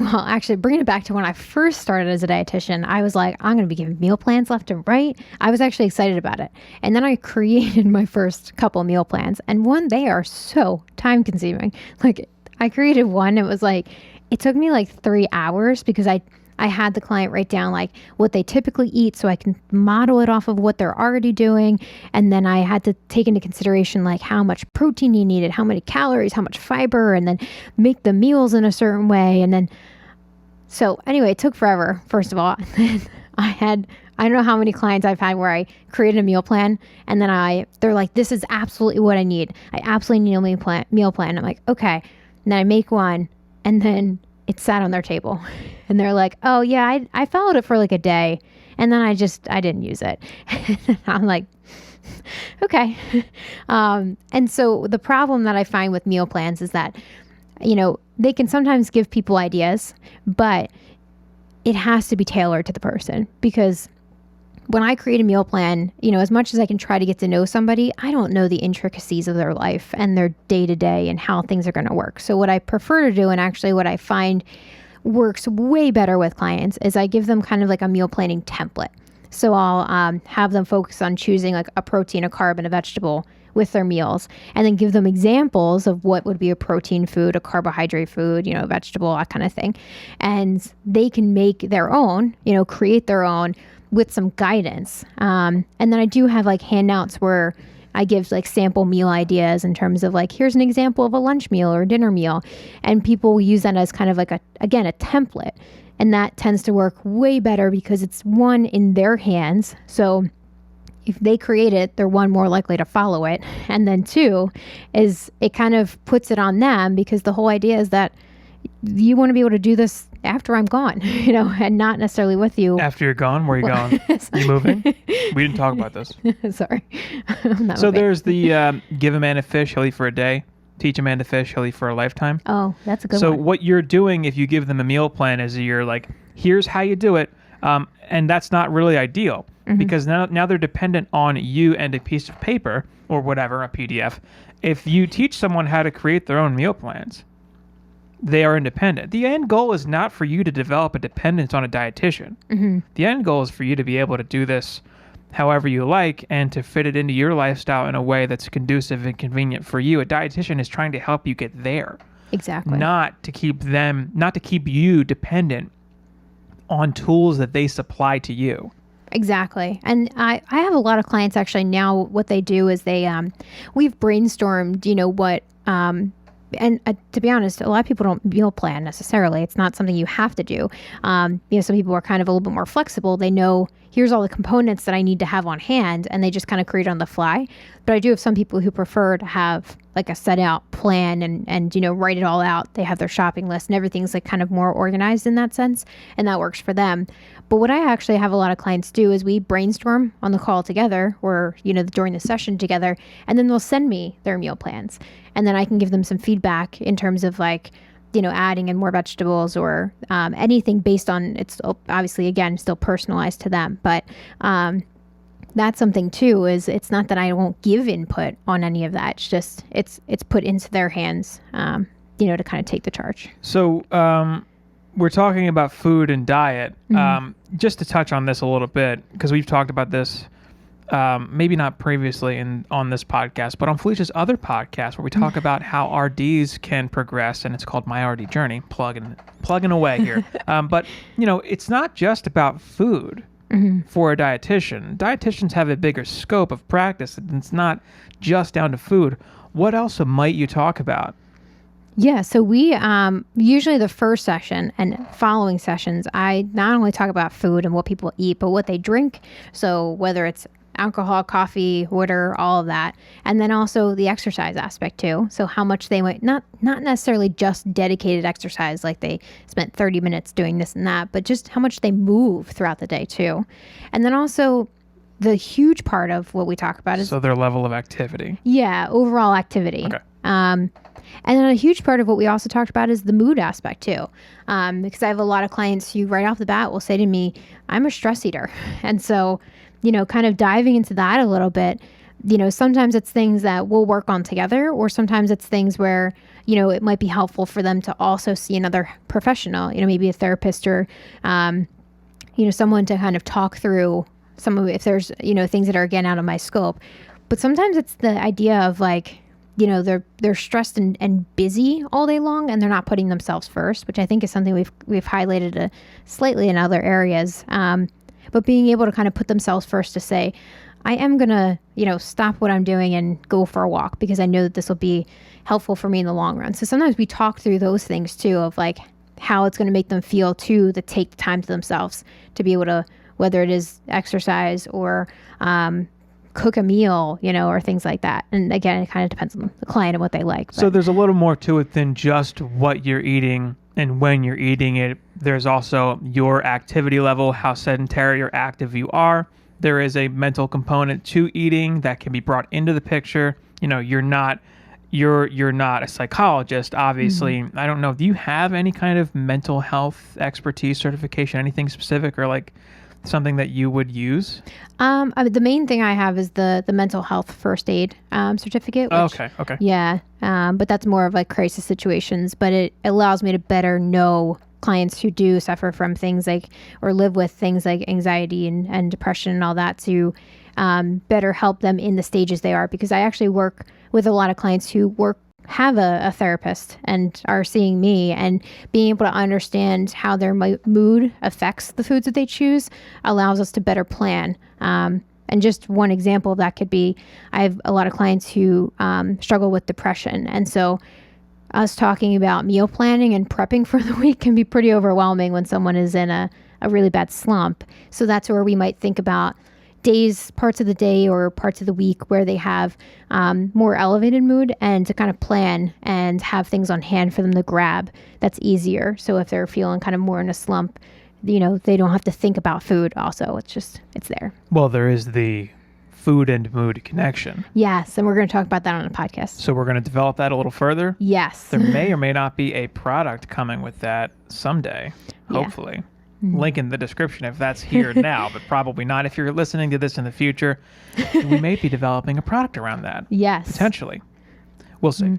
Speaker 2: well, actually, bringing it back to when I first started as a dietitian, I was like, I'm going to be giving meal plans left and right. I was actually excited about it. And then I created my first couple meal plans. And they are so time consuming. Like, I created one. It was like, it took me like 3 hours because I had the client write down like what they typically eat so I can model it off of what they're already doing. And then I had to take into consideration like how much protein you needed, how many calories, how much fiber, and then make the meals in a certain way. And then, so anyway, it took forever, first of all. I don't know how many clients I've had where I created a meal plan and then they're like, this is absolutely what I need. I absolutely need a meal plan. I'm like, okay. And then I make one. And then it sat on their table and they're like, oh yeah, I followed it for like a day. And then I didn't use it. I'm like, okay. And so the problem that I find with meal plans is that, they can sometimes give people ideas, but it has to be tailored to the person, because when I create a meal plan, as much as I can try to get to know somebody, I don't know the intricacies of their life and their day-to-day and how things are going to work. So what I prefer to do, and actually what I find works way better with clients, is I give them kind of like a meal planning template. So I'll have them focus on choosing like a protein, a carb, and a vegetable with their meals, and then give them examples of what would be a protein food, a carbohydrate food, a vegetable, that kind of thing. And they can make their own, create their own, with some guidance. And then I do have like handouts where I give like sample meal ideas in terms of like, here's an example of a lunch meal or a dinner meal. And people will use that as kind of like a template. And that tends to work way better because it's one in their hands. So if they create it, they're one, more likely to follow it. And then two is it kind of puts it on them, because the whole idea is that you want to be able to do this after I'm gone, and not necessarily with you.
Speaker 1: After you're gone? Where are you going? You moving? We didn't talk about this.
Speaker 2: Sorry.
Speaker 1: So there's the give a man a fish, he'll eat for a day. Teach a man to fish, he'll eat for a lifetime.
Speaker 2: Oh, that's a good one.
Speaker 1: So what you're doing if you give them a meal plan is you're like, here's how you do it. And that's not really ideal, because now they're dependent on you and a piece of paper or whatever, a PDF. If you teach someone how to create their own meal plans, they are independent. The end goal is not for you to develop a dependence on a dietitian. The end goal is for you to be able to do this however you like and to fit it into your lifestyle in a way that's conducive and convenient for you. A dietitian is trying to help you get there.
Speaker 2: Exactly.
Speaker 1: Not to keep you dependent on tools that they supply to you.
Speaker 2: Exactly. And I have a lot of clients actually now. What they do is we've brainstormed, what, and to be honest, a lot of people don't meal plan necessarily. It's not something you have to do. Some people are kind of a little bit more flexible. They know, here's all the components that I need to have on hand, and they just kind of create on the fly. But I do have some people who prefer to have like a set out plan and write it all out. They have their shopping list and everything's like kind of more organized in that sense, and that works for them. But what I actually have a lot of clients do is we brainstorm on the call together, or during the session together, and then they'll send me their meal plans, and then I can give them some feedback in terms of like, adding in more vegetables or anything based on, it's obviously again still personalized to them, but that's something too, is it's not that I won't give input on any of that. It's just it's put into their hands, to kind of take the charge.
Speaker 1: So we're talking about food and diet. Just to touch on this a little bit, because we've talked about this, maybe not previously on this podcast, but on Felicia's other podcast where we talk about how RDs can progress, and it's called My RD Journey. Plugging away here. But, it's not just about food for a dietitian. Dietitians have a bigger scope of practice. It's not just down to food. What else might you talk about?
Speaker 2: Yeah, so we usually the first session and following sessions, I not only talk about food and what people eat, but what they drink. So whether it's alcohol, coffee, water, all of that. And then also the exercise aspect too. So how much they might, not necessarily just dedicated exercise, like they spent 30 minutes doing this and that, but just how much they move throughout the day too. And then also the huge part of what we talk about is...
Speaker 1: So their level of activity.
Speaker 2: Yeah, overall activity.
Speaker 1: Okay.
Speaker 2: And then a huge part of what we also talked about is the mood aspect too. Because I have a lot of clients who right off the bat will say to me, I'm a stress eater. And so, kind of diving into that a little bit, sometimes it's things that we'll work on together, or sometimes it's things where, it might be helpful for them to also see another professional, maybe a therapist or, someone to kind of talk through some of, if there's, things that are again out of my scope. But sometimes it's the idea of like, they're stressed and busy all day long, and they're not putting themselves first, which I think is something we've highlighted slightly in other areas. But being able to kind of put themselves first to say, I am going to, stop what I'm doing and go for a walk because I know that this will be helpful for me in the long run. So sometimes we talk through those things too, of like how it's going to make them feel too, to take the time to themselves to be able to, whether it is exercise or, cook a meal, or things like that. And again, it kind of depends on the client and what they like.
Speaker 1: So there's a little more to it than just what you're eating and when you're eating it. There's also your activity level, how sedentary or active you are. There is a mental component to eating that can be brought into the picture. You're not a psychologist, obviously. I don't know. Do you have any kind of mental health expertise certification, anything specific, or like something that you would use?
Speaker 2: The main thing I have is the mental health first aid certificate. Which,
Speaker 1: okay.
Speaker 2: Yeah, but that's more of like crisis situations. But it allows me to better know clients who do suffer from things like, or live with things like anxiety and depression and all that, to better help them in the stages they are. Because I actually work with a lot of clients who have a therapist and are seeing me, and being able to understand how their mood affects the foods that they choose allows us to better plan. And just one example of that could be, I have a lot of clients who struggle with depression. And so us talking about meal planning and prepping for the week can be pretty overwhelming when someone is in a really bad slump. So that's where we might think about parts of the day or parts of the week where they have more elevated mood, and to kind of plan and have things on hand for them to grab that's easier. So if they're feeling kind of more in a slump, they don't have to think about food also. It's there.
Speaker 1: Well, there is the food and mood connection.
Speaker 2: Yes, and we're going to talk about that on the podcast.
Speaker 1: So we're going to develop that a little further?
Speaker 2: Yes.
Speaker 1: There may or may not be a product coming with that someday, hopefully. Yeah. Link in the description if that's here now, but probably not if you're listening to this in the future. We may be developing a product around that.
Speaker 2: Yes.
Speaker 1: Potentially. We'll see.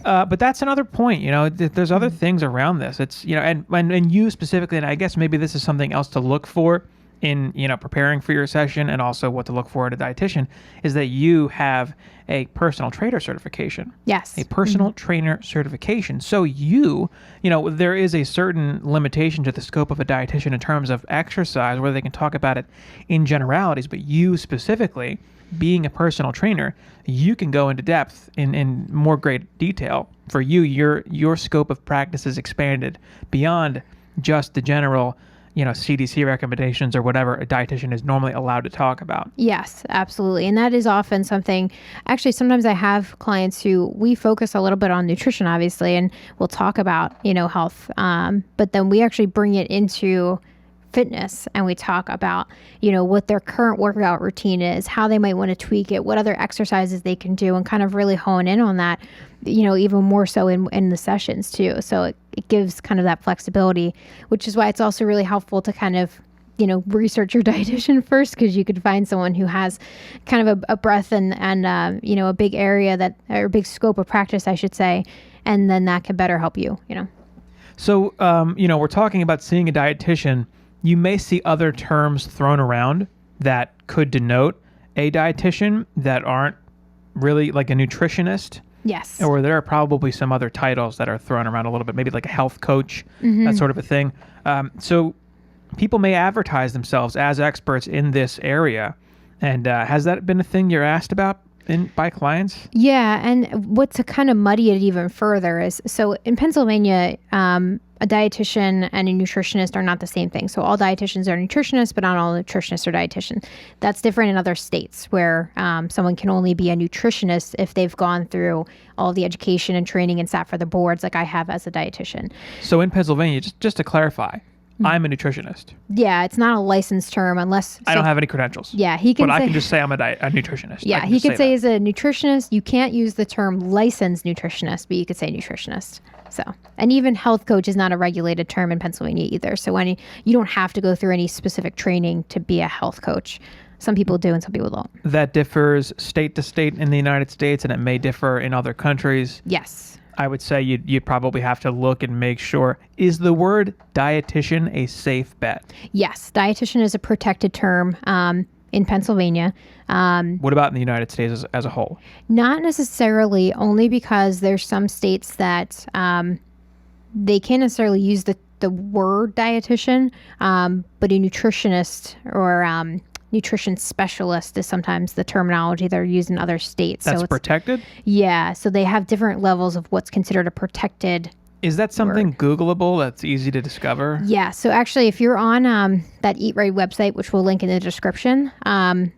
Speaker 1: But that's another point. There's other things around this. It's, and you specifically, and I guess maybe this is something else to look for in, preparing for your session, and also what to look for at a dietitian, is that you have a personal trainer certification.
Speaker 2: Yes.
Speaker 1: A personal trainer certification. So there is a certain limitation to the scope of a dietitian in terms of exercise, where they can talk about it in generalities, but you specifically, being a personal trainer, you can go into depth in more great detail. For you, your scope of practice is expanded beyond just the general CDC recommendations or whatever a dietitian is normally allowed to talk about.
Speaker 2: Yes, absolutely. And that is often something, actually, sometimes I have clients who we focus a little bit on nutrition, obviously, and we'll talk about, health. But then we actually bring it into fitness, and we talk about, what their current workout routine is, how they might want to tweak it, what other exercises they can do, and kind of really hone in on that, even more so in the sessions too. So it gives kind of that flexibility, which is why it's also really helpful to kind of, research your dietitian first, because you could find someone who has kind of a breadth and a big area or big scope of practice, I should say, and then that can better help you,
Speaker 1: So, we're talking about seeing a dietitian. You may see other terms thrown around that could denote a dietitian that aren't really like a nutritionist.
Speaker 2: Yes.
Speaker 1: Or there are probably some other titles that are thrown around a little bit, maybe like a health coach, that sort of a thing. So people may advertise themselves as experts in this area. And has that been a thing you're asked about by clients?
Speaker 2: Yeah. And what to kind of muddy it even further is, so in Pennsylvania, a dietitian and a nutritionist are not the same thing. So all dietitians are nutritionists, but not all nutritionists are dietitians. That's different in other states where someone can only be a nutritionist if they've gone through all the education and training and sat for the boards like I have as a dietitian.
Speaker 1: So in Pennsylvania, just to clarify, I'm a nutritionist.
Speaker 2: Yeah, it's not a licensed term unless...
Speaker 1: I don't have any credentials.
Speaker 2: Yeah, he can
Speaker 1: But
Speaker 2: say...
Speaker 1: I can just say I'm a nutritionist.
Speaker 2: Yeah, he could say as a nutritionist. You can't use the term licensed nutritionist, but you could say nutritionist. So, and even health coach is not a regulated term in Pennsylvania either. So you don't have to go through any specific training to be a health coach. Some people do and some people don't.
Speaker 1: That differs state to state in the United States, and it may differ in other countries.
Speaker 2: Yes.
Speaker 1: I would say you probably have to look and make sure, is the word dietitian a safe bet?
Speaker 2: Yes. Dietitian is a protected term in Pennsylvania.
Speaker 1: What about in the United States as a whole?
Speaker 2: Not necessarily, only because there's some states that they can't necessarily use the word dietitian, but a nutritionist or nutrition specialist is sometimes the terminology that are used in other states.
Speaker 1: That's
Speaker 2: so
Speaker 1: protected?
Speaker 2: Yeah. So they have different levels of what's considered a protected
Speaker 1: Is that something
Speaker 2: word.
Speaker 1: Googleable that's easy to discover?
Speaker 2: Yeah. So actually, if you're on that Eat Right website, which we'll link in the description,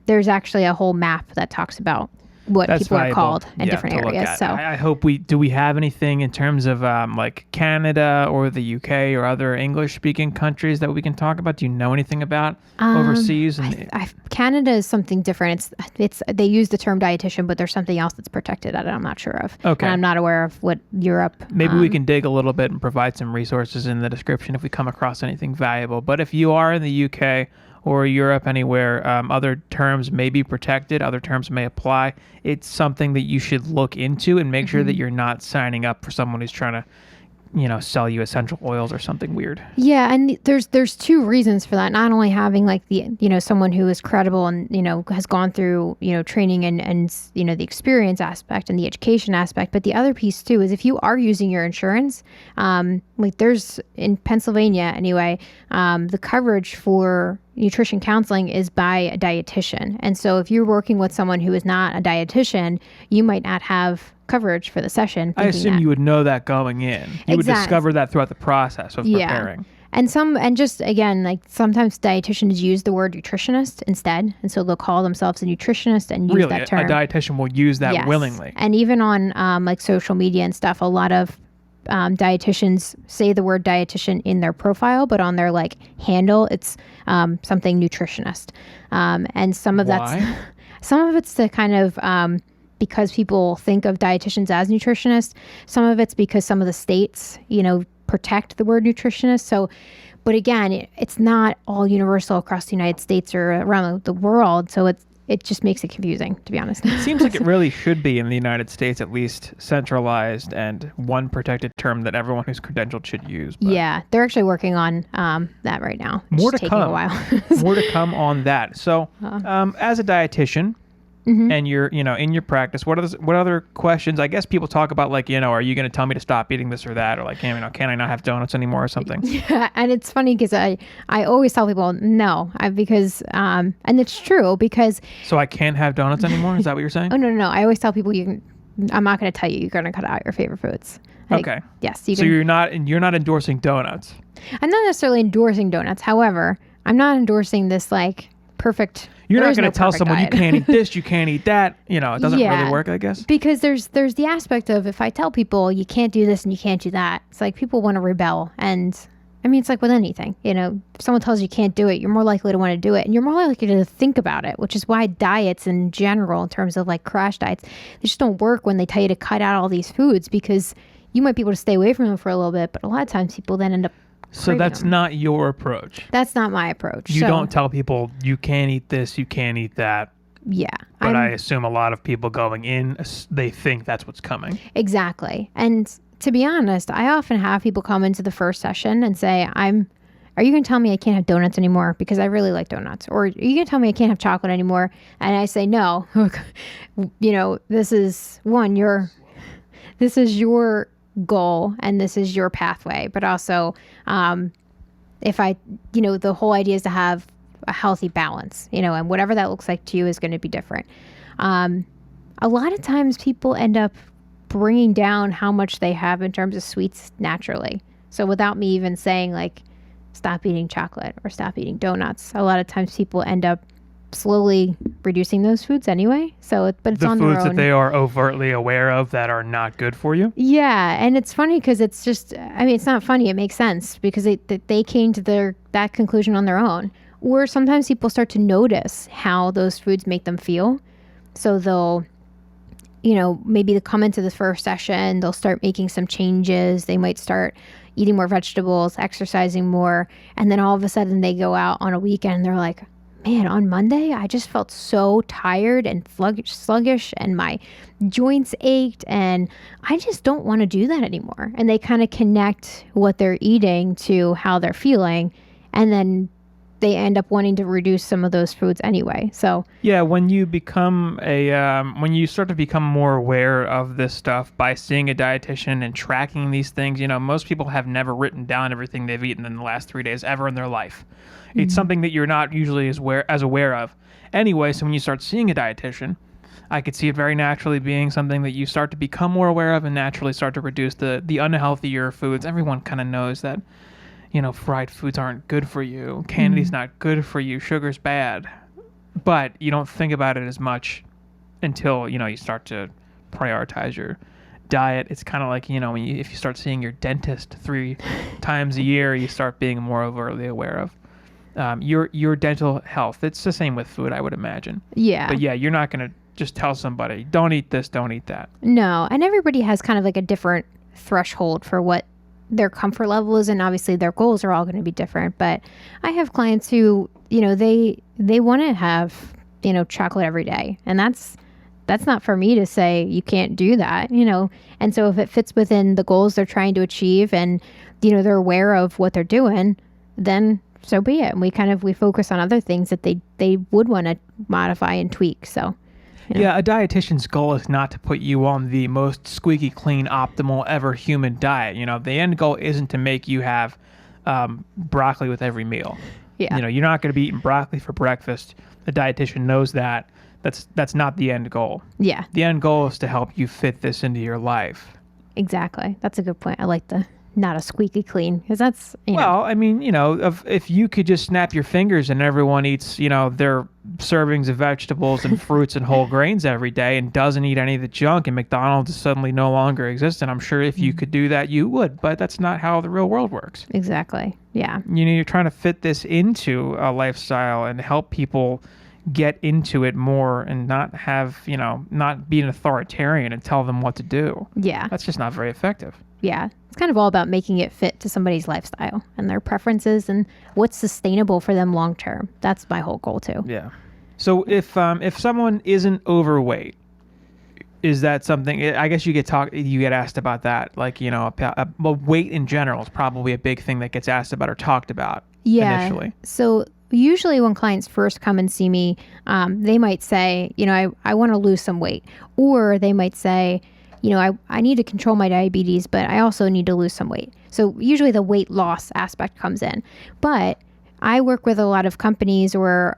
Speaker 2: there's actually a whole map that talks about what
Speaker 1: That's
Speaker 2: people
Speaker 1: valuable.
Speaker 2: are called in different
Speaker 1: to look
Speaker 2: areas.
Speaker 1: at.
Speaker 2: So
Speaker 1: I hope do we have anything in terms of like Canada or the UK or other English speaking countries that we can talk about? Do you know anything about overseas? And
Speaker 2: Canada is something different. It's they use the term dietitian, but there's something else that's protected that I'm not sure of.
Speaker 1: Okay.
Speaker 2: And I'm not aware of what Europe.
Speaker 1: Maybe we can dig a little bit and provide some resources in the description if we come across anything valuable. But if you are in the UK or Europe, anywhere, other terms may be protected, other terms may apply. It's something that you should look into and make sure that you're not signing up for someone who's trying to, sell you essential oils or something weird.
Speaker 2: Yeah, and there's two reasons for that. Not only having like the someone who is credible and has gone through training and the experience aspect and the education aspect, but the other piece too is if you are using your insurance, like there's in Pennsylvania anyway, the coverage for nutrition counseling is by a dietitian, and so if you're working with someone who is not a dietitian, you might not have coverage for the session.
Speaker 1: I assume you would know that going in. You would discover that throughout the process of preparing.
Speaker 2: And just again, like sometimes dietitians use the word nutritionist instead, and so they'll call themselves a nutritionist and use that term.
Speaker 1: A dietitian will use that willingly.
Speaker 2: And even on like social media and stuff, a lot of dietitians say the word dietitian in their profile, but on their like handle, it's something nutritionist. And some of it's to kind of because people think of dietitians as nutritionists. Some of it's because some of the states, protect the word nutritionist. So, but again, it's not all universal across the United States or around the world. So it just makes it confusing, to be honest.
Speaker 1: It seems like it really should be in the United States, at least centralized and one protected term that everyone who's credentialed should use. But
Speaker 2: yeah, they're actually working on that right now.
Speaker 1: More to
Speaker 2: taking
Speaker 1: come.
Speaker 2: A while.
Speaker 1: More to come on that. So, as a dietitian, and you're, in your practice, what other questions? I guess people talk about like, are you going to tell me to stop eating this or that, or like, can I not have donuts anymore or something?
Speaker 2: Yeah, and it's funny because I always tell people no, because and it's true because.
Speaker 1: So I can't have donuts anymore? Is that what you're saying?
Speaker 2: Oh no! I always tell people I'm not going to tell you you're going to cut out your favorite foods. Like,
Speaker 1: okay.
Speaker 2: Yes.
Speaker 1: So you're not endorsing donuts.
Speaker 2: I'm not necessarily endorsing donuts. However, I'm not endorsing this like perfect.
Speaker 1: You're not going to tell someone you can't eat this, you can't eat that. It doesn't really work, I guess.
Speaker 2: Because there's the aspect of if I tell people you can't do this and you can't do that, it's like people want to rebel. And I mean, it's like with anything, if someone tells you can't do it, you're more likely to want to do it. And you're more likely to think about it, which is why diets in general, in terms of like crash diets, they just don't work when they tell you to cut out all these foods because you might be able to stay away from them for a little bit. But a lot of times people then end up
Speaker 1: So that's not your approach.
Speaker 2: That's not my approach.
Speaker 1: You don't tell people you can't eat this, you can't eat that.
Speaker 2: Yeah.
Speaker 1: But I assume a lot of people going in, they think that's what's coming.
Speaker 2: Exactly. And to be honest, I often have people come into the first session and say, are you going to tell me I can't have donuts anymore? Because I really like donuts. Or are you going to tell me I can't have chocolate anymore? And I say, no, this is your goal and this is your pathway. But also, the whole idea is to have a healthy balance, and whatever that looks like to you is going to be different. A lot of times people end up bringing down how much they have in terms of sweets naturally. So without me even saying like, stop eating chocolate or stop eating donuts, a lot of times people end up slowly reducing those foods anyway. But it's on their own.
Speaker 1: The foods that they are overtly aware of that are not good for you.
Speaker 2: Yeah, and it's funny because it's just, it's not funny. It makes sense because they came to that conclusion on their own. Or sometimes people start to notice how those foods make them feel. So they'll, maybe they'll come into the first session, they'll start making some changes. They might start eating more vegetables, exercising more. And then all of a sudden they go out on a weekend and they're like, man, on Monday, I just felt so tired and sluggish and my joints ached and I just don't want to do that anymore. And they kind of connect what they're eating to how they're feeling. And then they end up wanting to reduce some of those foods anyway. So
Speaker 1: yeah, when you start to become more aware of this stuff by seeing a dietitian and tracking these things, most people have never written down everything they've eaten in the last 3 days ever in their life. Mm-hmm. It's something that you're not usually as aware of. Anyway, so when you start seeing a dietitian, I could see it very naturally being something that you start to become more aware of and naturally start to reduce the unhealthier foods. Everyone kind of knows that fried foods aren't good for you. Candy's not good for you. Sugar's bad. But you don't think about it as much until, you start to prioritize your diet. It's kind of like, if you start seeing your dentist 3 times a year, you start being more overtly aware of your dental health. It's the same with food, I would imagine.
Speaker 2: Yeah.
Speaker 1: But yeah, you're not going to just tell somebody, don't eat this, don't eat that.
Speaker 2: No. And everybody has kind of like a different threshold for what their comfort level is, and obviously their goals are all going to be different. But I have clients who, they want to have, chocolate every day, and that's not for me to say you can't do that, And so if it fits within the goals they're trying to achieve, and they're aware of what they're doing, then so be it. And we focus on other things that they would want to modify and tweak. So.
Speaker 1: Yeah, a dietitian's goal is not to put you on the most squeaky clean, optimal ever human diet. The end goal isn't to make you have broccoli with every meal.
Speaker 2: Yeah.
Speaker 1: You're not going to be eating broccoli for breakfast. The dietitian knows that. That's not the end goal. Yeah. The end goal is to help you fit this into your life.
Speaker 2: Exactly. That's a good point. I like the not a squeaky clean, because that's,
Speaker 1: Well, if you could just snap your fingers and everyone eats, their servings of vegetables and fruits and whole grains every day and doesn't eat any of the junk, and McDonald's is suddenly no longer existent, I'm sure if you could do that, you would. But that's not how the real world works.
Speaker 2: Exactly. Yeah.
Speaker 1: You're trying to fit this into a lifestyle and help people get into it more and not have, not be an authoritarian and tell them what to do.
Speaker 2: Yeah.
Speaker 1: That's just not very effective.
Speaker 2: Yeah. It's kind of all about making it fit to somebody's lifestyle and their preferences and what's sustainable for them long term. That's my whole goal too.
Speaker 1: Yeah. So if someone isn't overweight, is that something? I guess you get asked about that. Like, weight in general is probably a big thing that gets asked about or talked about.
Speaker 2: Yeah.
Speaker 1: Initially.
Speaker 2: So usually when clients first come and see me, they might say, I want to lose some weight, or they might say, I need to control my diabetes, but I also need to lose some weight. So usually the weight loss aspect comes in. But I work with a lot of companies or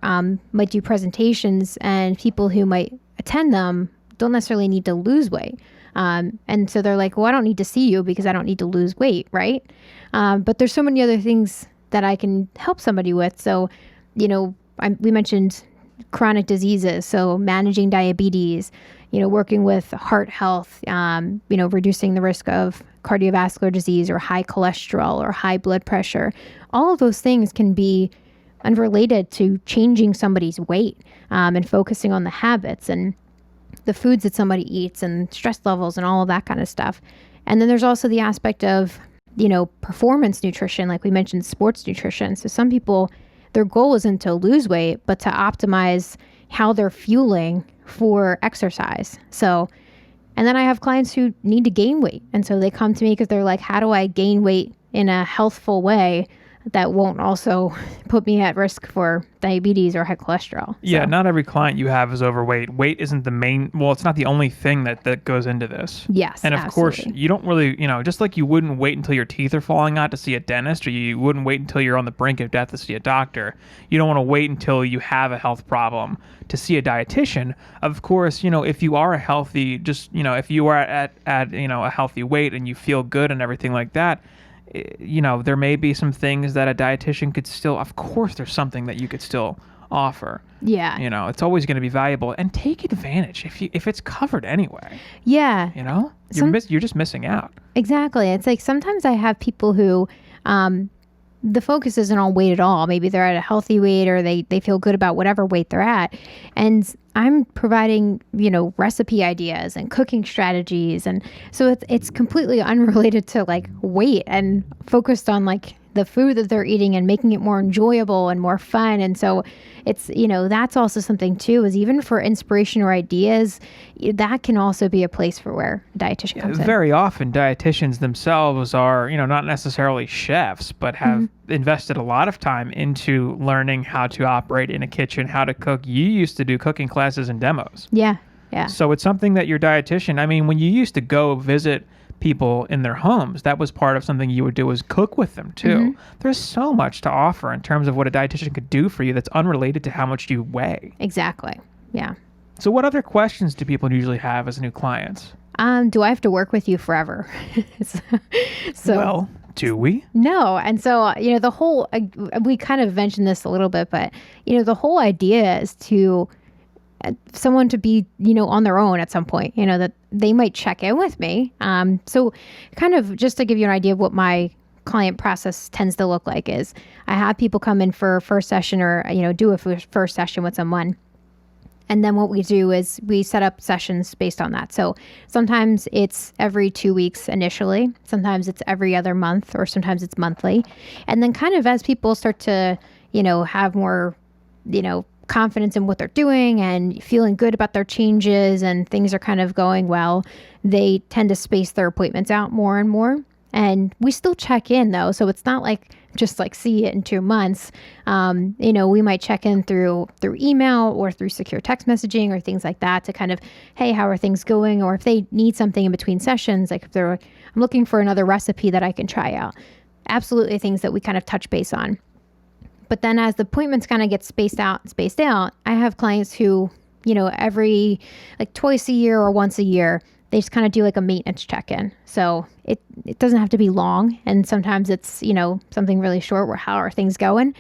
Speaker 2: might do presentations, and people who might attend them don't necessarily need to lose weight. And so they're like, well, I don't need to see you because I don't need to lose weight, right? But there's so many other things that I can help somebody with. So, we mentioned chronic diseases, so managing diabetes, working with heart health, reducing the risk of cardiovascular disease or high cholesterol or high blood pressure. All of those things can be unrelated to changing somebody's weight, and focusing on the habits and the foods that somebody eats and stress levels and all of that kind of stuff. And then there's also the aspect of, performance nutrition, like we mentioned, sports nutrition. So some people, their goal isn't to lose weight, but to optimize how they're fueling for exercise. So, And then I have clients who need to gain weight. And so they come to me because they're like, how do I gain weight in a healthful way that won't also put me at risk for diabetes or high cholesterol?
Speaker 1: Yeah, not every client you have is overweight. Weight isn't the main, well, it's not the only thing that goes into this.
Speaker 2: Yes,
Speaker 1: and of
Speaker 2: absolutely.
Speaker 1: course, you don't really, just like you wouldn't wait until your teeth are falling out to see a dentist, or you wouldn't wait until you're on the brink of death to see a doctor. You don't want to wait until you have a health problem to see a dietitian. Of course, if you are a healthy, if you are at a healthy weight and you feel good and everything like that, there may be some things that a dietitian could still, of course, there's something that you could still offer.
Speaker 2: Yeah.
Speaker 1: It's always going to be valuable, and take advantage if it's covered anyway.
Speaker 2: Yeah.
Speaker 1: You're just missing out.
Speaker 2: Exactly. It's like sometimes I have people who, the focus isn't on weight at all. Maybe they're at a healthy weight, or they feel good about whatever weight they're at. And I'm providing, recipe ideas and cooking strategies. And so it's completely unrelated to like weight, and focused on like the food that they're eating and making it more enjoyable and more fun. And so it's, that's also something too, is even for inspiration or ideas, that can also be a place for where a dietitian comes in.
Speaker 1: Very often dietitians themselves are, not necessarily chefs, but have invested a lot of time into learning how to operate in a kitchen, how to cook. You used to do cooking classes and demos.
Speaker 2: Yeah. Yeah.
Speaker 1: So it's something that your dietitian, when you used to go visit people in their homes, that was part of something you would do, is cook with them too. There's so much to offer in terms of what a dietitian could do for you that's unrelated to how much you weigh.
Speaker 2: Exactly. Yeah.
Speaker 1: So what other questions do people usually have as new clients?
Speaker 2: Do I have to work with you forever?
Speaker 1: Well, do we?
Speaker 2: No. And so, the whole, we kind of mentioned this a little bit, but, the whole idea is to someone to be, on their own at some point, that they might check in with me. So kind of just to give you an idea of what my client process tends to look like is I have people come in for a first session, or, do a first session with someone. And then what we do is we set up sessions based on that. So sometimes it's every 2 weeks initially, sometimes it's every other month, or sometimes it's monthly. And then kind of as people start to, have more, confidence in what they're doing and feeling good about their changes, and things are kind of going well, they tend to space their appointments out more and more. And we still check in though. So it's not like just like see it in 2 months. We might check in through email or through secure text messaging or things like that to kind of, hey, how are things going? Or if they need something in between sessions, like if they're, I'm looking for another recipe that I can try out. Absolutely things that we kind of touch base on. But then as the appointments kind of get spaced out, I have clients who, every like twice a year or once a year, they just kind of do like a maintenance check-in. So it doesn't have to be long. And sometimes it's, something really short, where how are things going?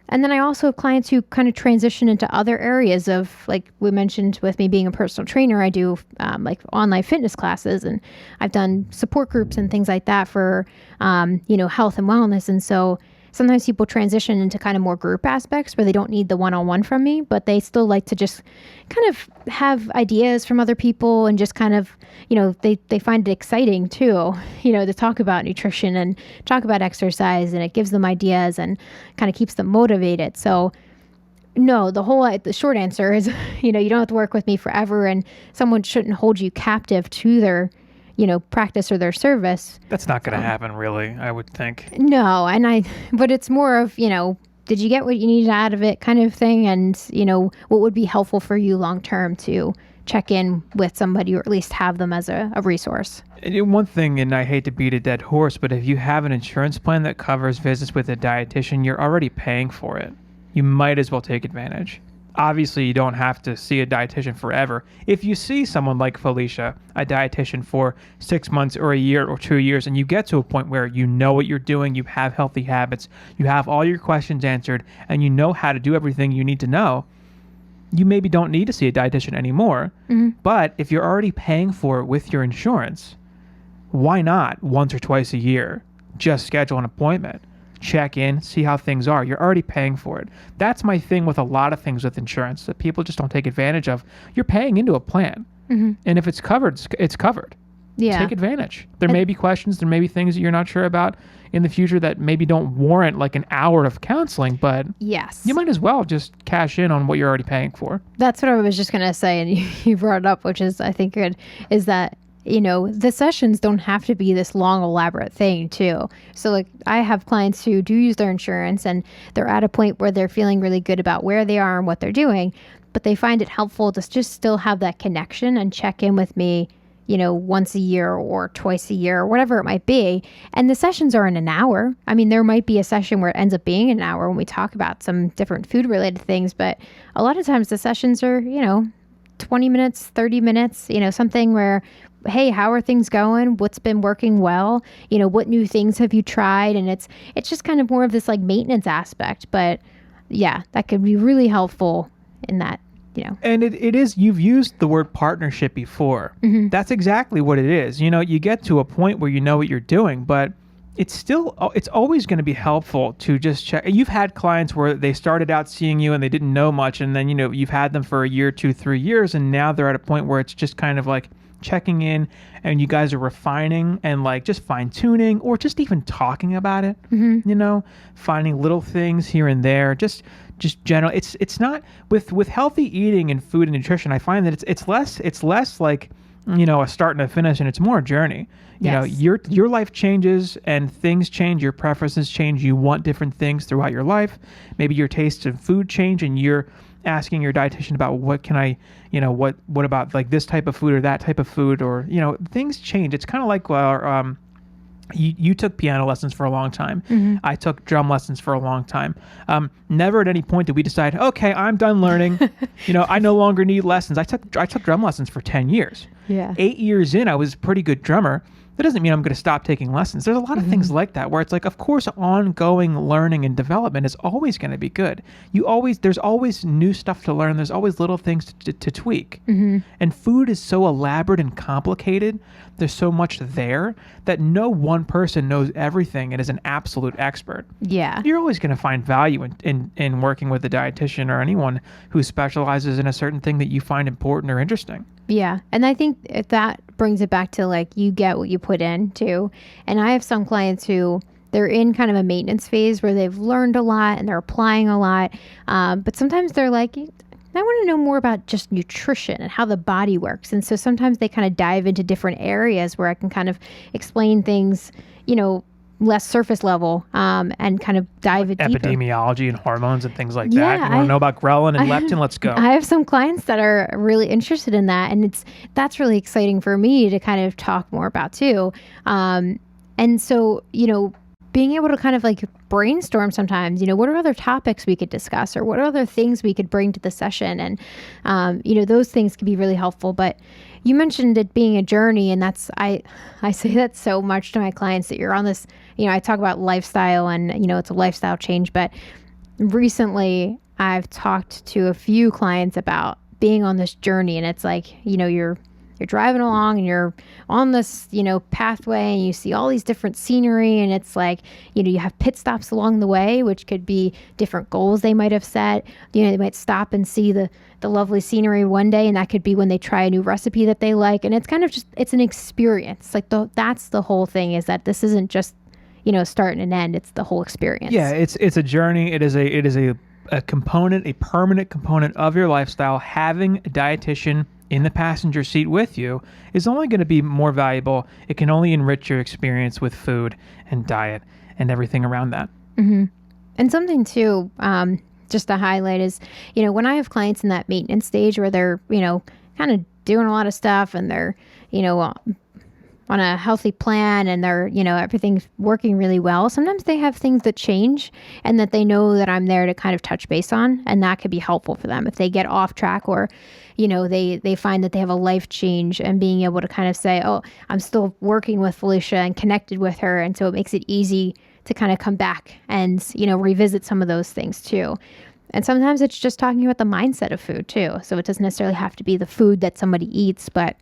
Speaker 2: And then I also have clients who kind of transition into other areas of, like we mentioned with me being a personal trainer, I do like online fitness classes, and I've done support groups and things like that for, health and wellness. And so sometimes people transition into kind of more group aspects where they don't need the one-on-one from me, but they still like to just kind of have ideas from other people, and just kind of, they find it exciting too, to talk about nutrition and talk about exercise, and it gives them ideas and kind of keeps them motivated. So no, the short answer is, you don't have to work with me forever, and someone shouldn't hold you captive to their practice or their service.
Speaker 1: That's not going to happen, really, I would think.
Speaker 2: No, but it's more of, did you get what you needed out of it kind of thing? And, what would be helpful for you long-term to check in with somebody, or at least have them as a resource.
Speaker 1: And one thing, and I hate to beat a dead horse, but if you have an insurance plan that covers visits with a dietitian, you're already paying for it. You might as well take advantage. Obviously, you don't have to see a dietitian forever. If you see someone like Felicia, a dietitian for 6 months or a year or 2 years, and you get to a point where you know what you're doing, you have healthy habits, you have all your questions answered, and you know how to do everything you need to know, you maybe don't need to see a dietitian anymore. But if you're already paying for it with your insurance, why not once or twice a year just schedule an appointment? Check in, see how things are. You're already paying for it. That's my thing with a lot of things with insurance that people just don't take advantage of. You're paying into a plan. And if it's covered, it's covered.
Speaker 2: Yeah.
Speaker 1: Take advantage. There may be questions, there may be things that you're not sure about in the future that maybe don't warrant like an hour of counseling, but
Speaker 2: yes,
Speaker 1: you might as well just cash in on what you're already paying for.
Speaker 2: That's what I was just going to say. And you brought it up, which is, I think, good, is that the sessions don't have to be this long, elaborate thing too. So like I have clients who do use their insurance and they're at a point where they're feeling really good about where they are and what they're doing, but they find it helpful to just still have that connection and check in with me, once a year or twice a year or whatever it might be. And the sessions are in an hour. I mean, there might be a session where it ends up being an hour when we talk about some different food related things, but a lot of times the sessions are, 20 minutes, 30 minutes, something where, hey, how are things going? What's been working well? What new things have you tried? And it's just kind of more of this like maintenance aspect, but yeah, that could be really helpful in that.
Speaker 1: And it is, you've used the word partnership before. Mm-hmm. That's exactly what it is. You get to a point where you know what you're doing, but it's always going to be helpful to just check. You've had clients where they started out seeing you and they didn't know much. And then, you've had them for a year, 2, 3 years. And now they're at a point where it's just kind of like checking in and you guys are refining and like just fine tuning or just even talking about it, mm-hmm. Finding little things here and there, just general. It's not with healthy eating and food and nutrition. I find that it's less like, a start and a finish, and it's more a journey.
Speaker 2: Yes.
Speaker 1: Your life changes and things change, your preferences change. You want different things throughout your life. Maybe your tastes of food change and you're asking your dietitian about what can I, what about like this type of food or that type of food, or, things change. It's kind of like, you took piano lessons for a long time. Mm-hmm. I took drum lessons for a long time. Never at any point did we decide, okay, I'm done learning. I no longer need lessons. I took drum lessons for 10 years.
Speaker 2: Yeah.
Speaker 1: 8 years in, I was a pretty good drummer. That doesn't mean I'm going to stop taking lessons. There's a lot of things like that where it's like, of course, ongoing learning and development is always going to be good. There's always new stuff to learn. There's always little things to tweak. Mm-hmm. And food is so elaborate and complicated. There's so much there that no one person knows everything and is an absolute expert.
Speaker 2: Yeah.
Speaker 1: You're always going to find value in working with a dietitian or anyone who specializes in a certain thing that you find important or interesting.
Speaker 2: Yeah. And I think that brings it back to like, you get what you put in too. And I have some clients who they're in kind of a maintenance phase where they've learned a lot and they're applying a lot. But sometimes they're like, I want to know more about just nutrition and how the body works. And so sometimes they kind of dive into different areas where I can kind of explain things, less surface level, and kind of dive deeper.
Speaker 1: Epidemiology and hormones and things like that. You want to know about ghrelin and leptin? Let's go.
Speaker 2: I have some clients that are really interested in that, and that's really exciting for me to kind of talk more about too. And so, being able to kind of like brainstorm sometimes, what are other topics we could discuss or what are other things we could bring to the session? And, those things can be really helpful. But you mentioned it being a journey, and I say that so much to my clients that you're on this, I talk about lifestyle and, it's a lifestyle change, but recently I've talked to a few clients about being on this journey, and it's like, you're driving along and you're on this, pathway, and you see all these different scenery, and it's like, you have pit stops along the way, which could be different goals they might have set. They might stop and see the lovely scenery one day, and that could be when they try a new recipe that they like. And it's kind of just, it's an experience. Like that's the whole thing, is that this isn't just, start and an end. It's the whole experience.
Speaker 1: Yeah. It's a journey. It is a component, a permanent component of your lifestyle. Having a dietitian in the passenger seat with you is only going to be more valuable. It can only enrich your experience with food and diet and everything around that.
Speaker 2: Mm-hmm. And something too, just to highlight is, when I have clients in that maintenance stage where they're, kind of doing a lot of stuff and they're, on a healthy plan and they're, everything's working really well. Sometimes they have things that change and that they know that I'm there to kind of touch base on. And that could be helpful for them if they get off track or, they find that they have a life change, and being able to kind of say, oh, I'm still working with Felicia and connected with her. And so it makes it easy to kind of come back and, revisit some of those things too. And sometimes it's just talking about the mindset of food too. So it doesn't necessarily have to be the food that somebody eats, but,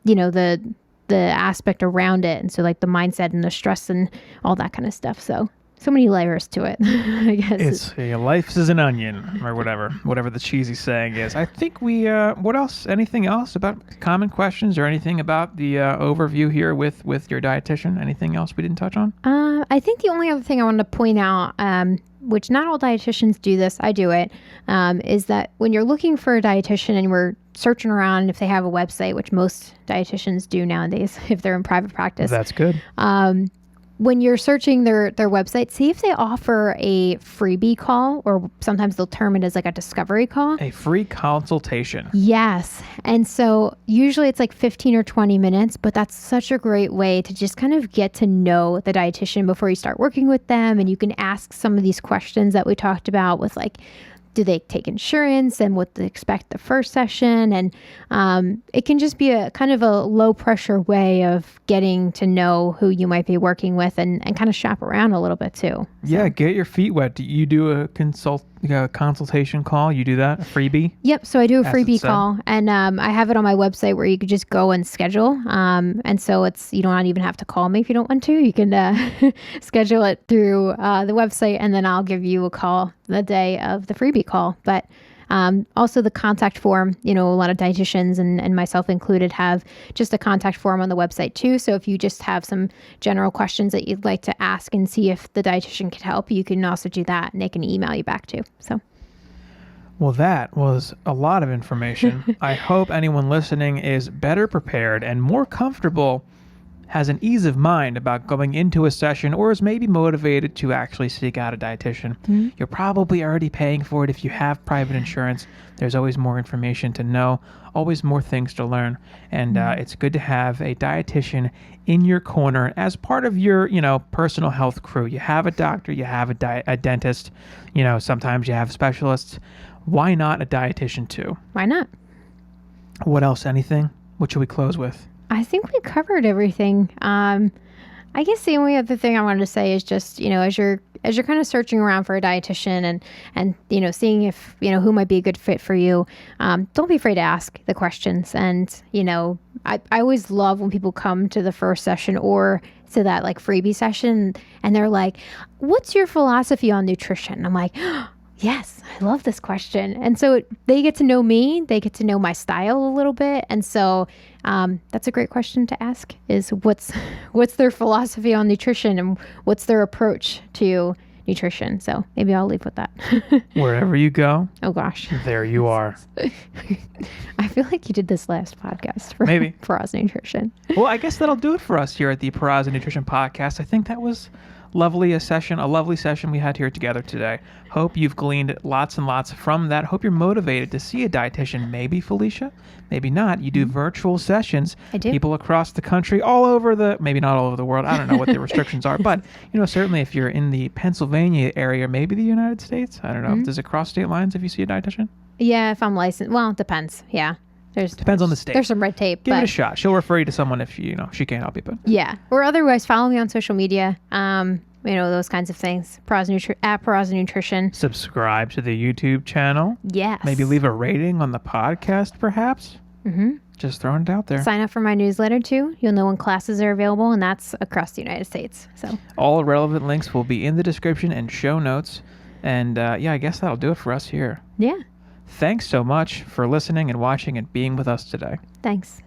Speaker 2: the aspect around it. And so like the mindset and the stress and all that kind of stuff. So many layers to it, I guess.
Speaker 1: Life is an onion or whatever the cheesy saying is. I think what else, anything else about common questions or anything about the overview here with your dietitian? Anything else we didn't touch on?
Speaker 2: I think the only other thing I wanted to point out, which not all dietitians do this, I do it, is that when you're looking for a dietitian and we're searching around if they have a website, which most dietitians do nowadays if they're in private practice.
Speaker 1: That's good.
Speaker 2: When you're searching their website, see if they offer a freebie call, or sometimes they'll term it as like a discovery call.
Speaker 1: A free consultation.
Speaker 2: Yes. And so usually it's like 15 or 20 minutes, but that's such a great way to just kind of get to know the dietitian before you start working with them. And you can ask some of these questions that we talked about with like, do they take insurance and what to expect the first session? And it can just be a kind of a low pressure way of getting to know who you might be working with and kind of shop around a little bit too.
Speaker 1: Yeah, get your feet wet. Do you do a consultation call? You do that? A freebie?
Speaker 2: Yep. So I do a freebie call, and I have it on my website where you could just go and schedule. And so you don't even have to call me if you don't want to. You can schedule it through the website, and then I'll give you a call the day of the freebie call. But also the contact form, a lot of dietitians and myself included have just a contact form on the website too. So if you just have some general questions that you'd like to ask and see if the dietitian could help, you can also do that, and they can email you back too. So.
Speaker 1: Well, that was a lot of information. I hope anyone listening is better prepared and more comfortable, has an ease of mind about going into a session, or is maybe motivated to actually seek out a dietitian. Mm-hmm. You're probably already paying for it. If you have private insurance, there's always more information to know, always more things to learn. And it's good to have a dietitian in your corner as part of your, personal health crew. You have a doctor, you have a dentist, sometimes you have specialists. Why not a dietitian too?
Speaker 2: Why not?
Speaker 1: What else? Anything? What should we close with?
Speaker 2: I think we covered everything. I guess the only other thing I wanted to say is just, as you're kind of searching around for a dietitian and seeing if, who might be a good fit for you, don't be afraid to ask the questions. And, I always love when people come to the first session or to that like freebie session and they're like, what's your philosophy on nutrition? And I'm like, yes, I love this question. And so they get to know me, they get to know my style a little bit. And so that's a great question to ask, is what's their philosophy on nutrition and what's their approach to nutrition. So maybe I'll leave with that.
Speaker 1: Wherever you go.
Speaker 2: Oh gosh.
Speaker 1: There you are.
Speaker 2: I feel like you did this last podcast for
Speaker 1: maybe
Speaker 2: Porrazza Nutrition.
Speaker 1: Well, I guess that'll do it for us here at the Porrazza Nutrition Podcast. I think that was a lovely session we had here together today. Hope you've gleaned lots and lots from that. Hope you're motivated to see a dietitian. Maybe, Felicia, maybe not. You do virtual sessions.
Speaker 2: I do.
Speaker 1: People across the country, maybe not all over the world. I don't know what the restrictions are, but certainly if you're in the Pennsylvania area, maybe the United States. I don't know. Does it cross state lines if you see a dietitian?
Speaker 2: Yeah, if I'm licensed. Well, it depends. Yeah.
Speaker 1: Depends on the state.
Speaker 2: There's some red tape.
Speaker 1: Give it a shot. She'll refer you to someone if she can't help you. But
Speaker 2: yeah, or otherwise, follow me on social media. Those kinds of things. Porrazza Nutrition.
Speaker 1: Subscribe to the YouTube channel.
Speaker 2: Yes.
Speaker 1: Maybe leave a rating on the podcast, perhaps. Mm-hmm. Just throwing it out there.
Speaker 2: Sign up for my newsletter too. You'll know when classes are available, and that's across the United States. So
Speaker 1: all relevant links will be in the description and show notes. And I guess that'll do it for us here.
Speaker 2: Yeah.
Speaker 1: Thanks so much for listening and watching and being with us today.
Speaker 2: Thanks.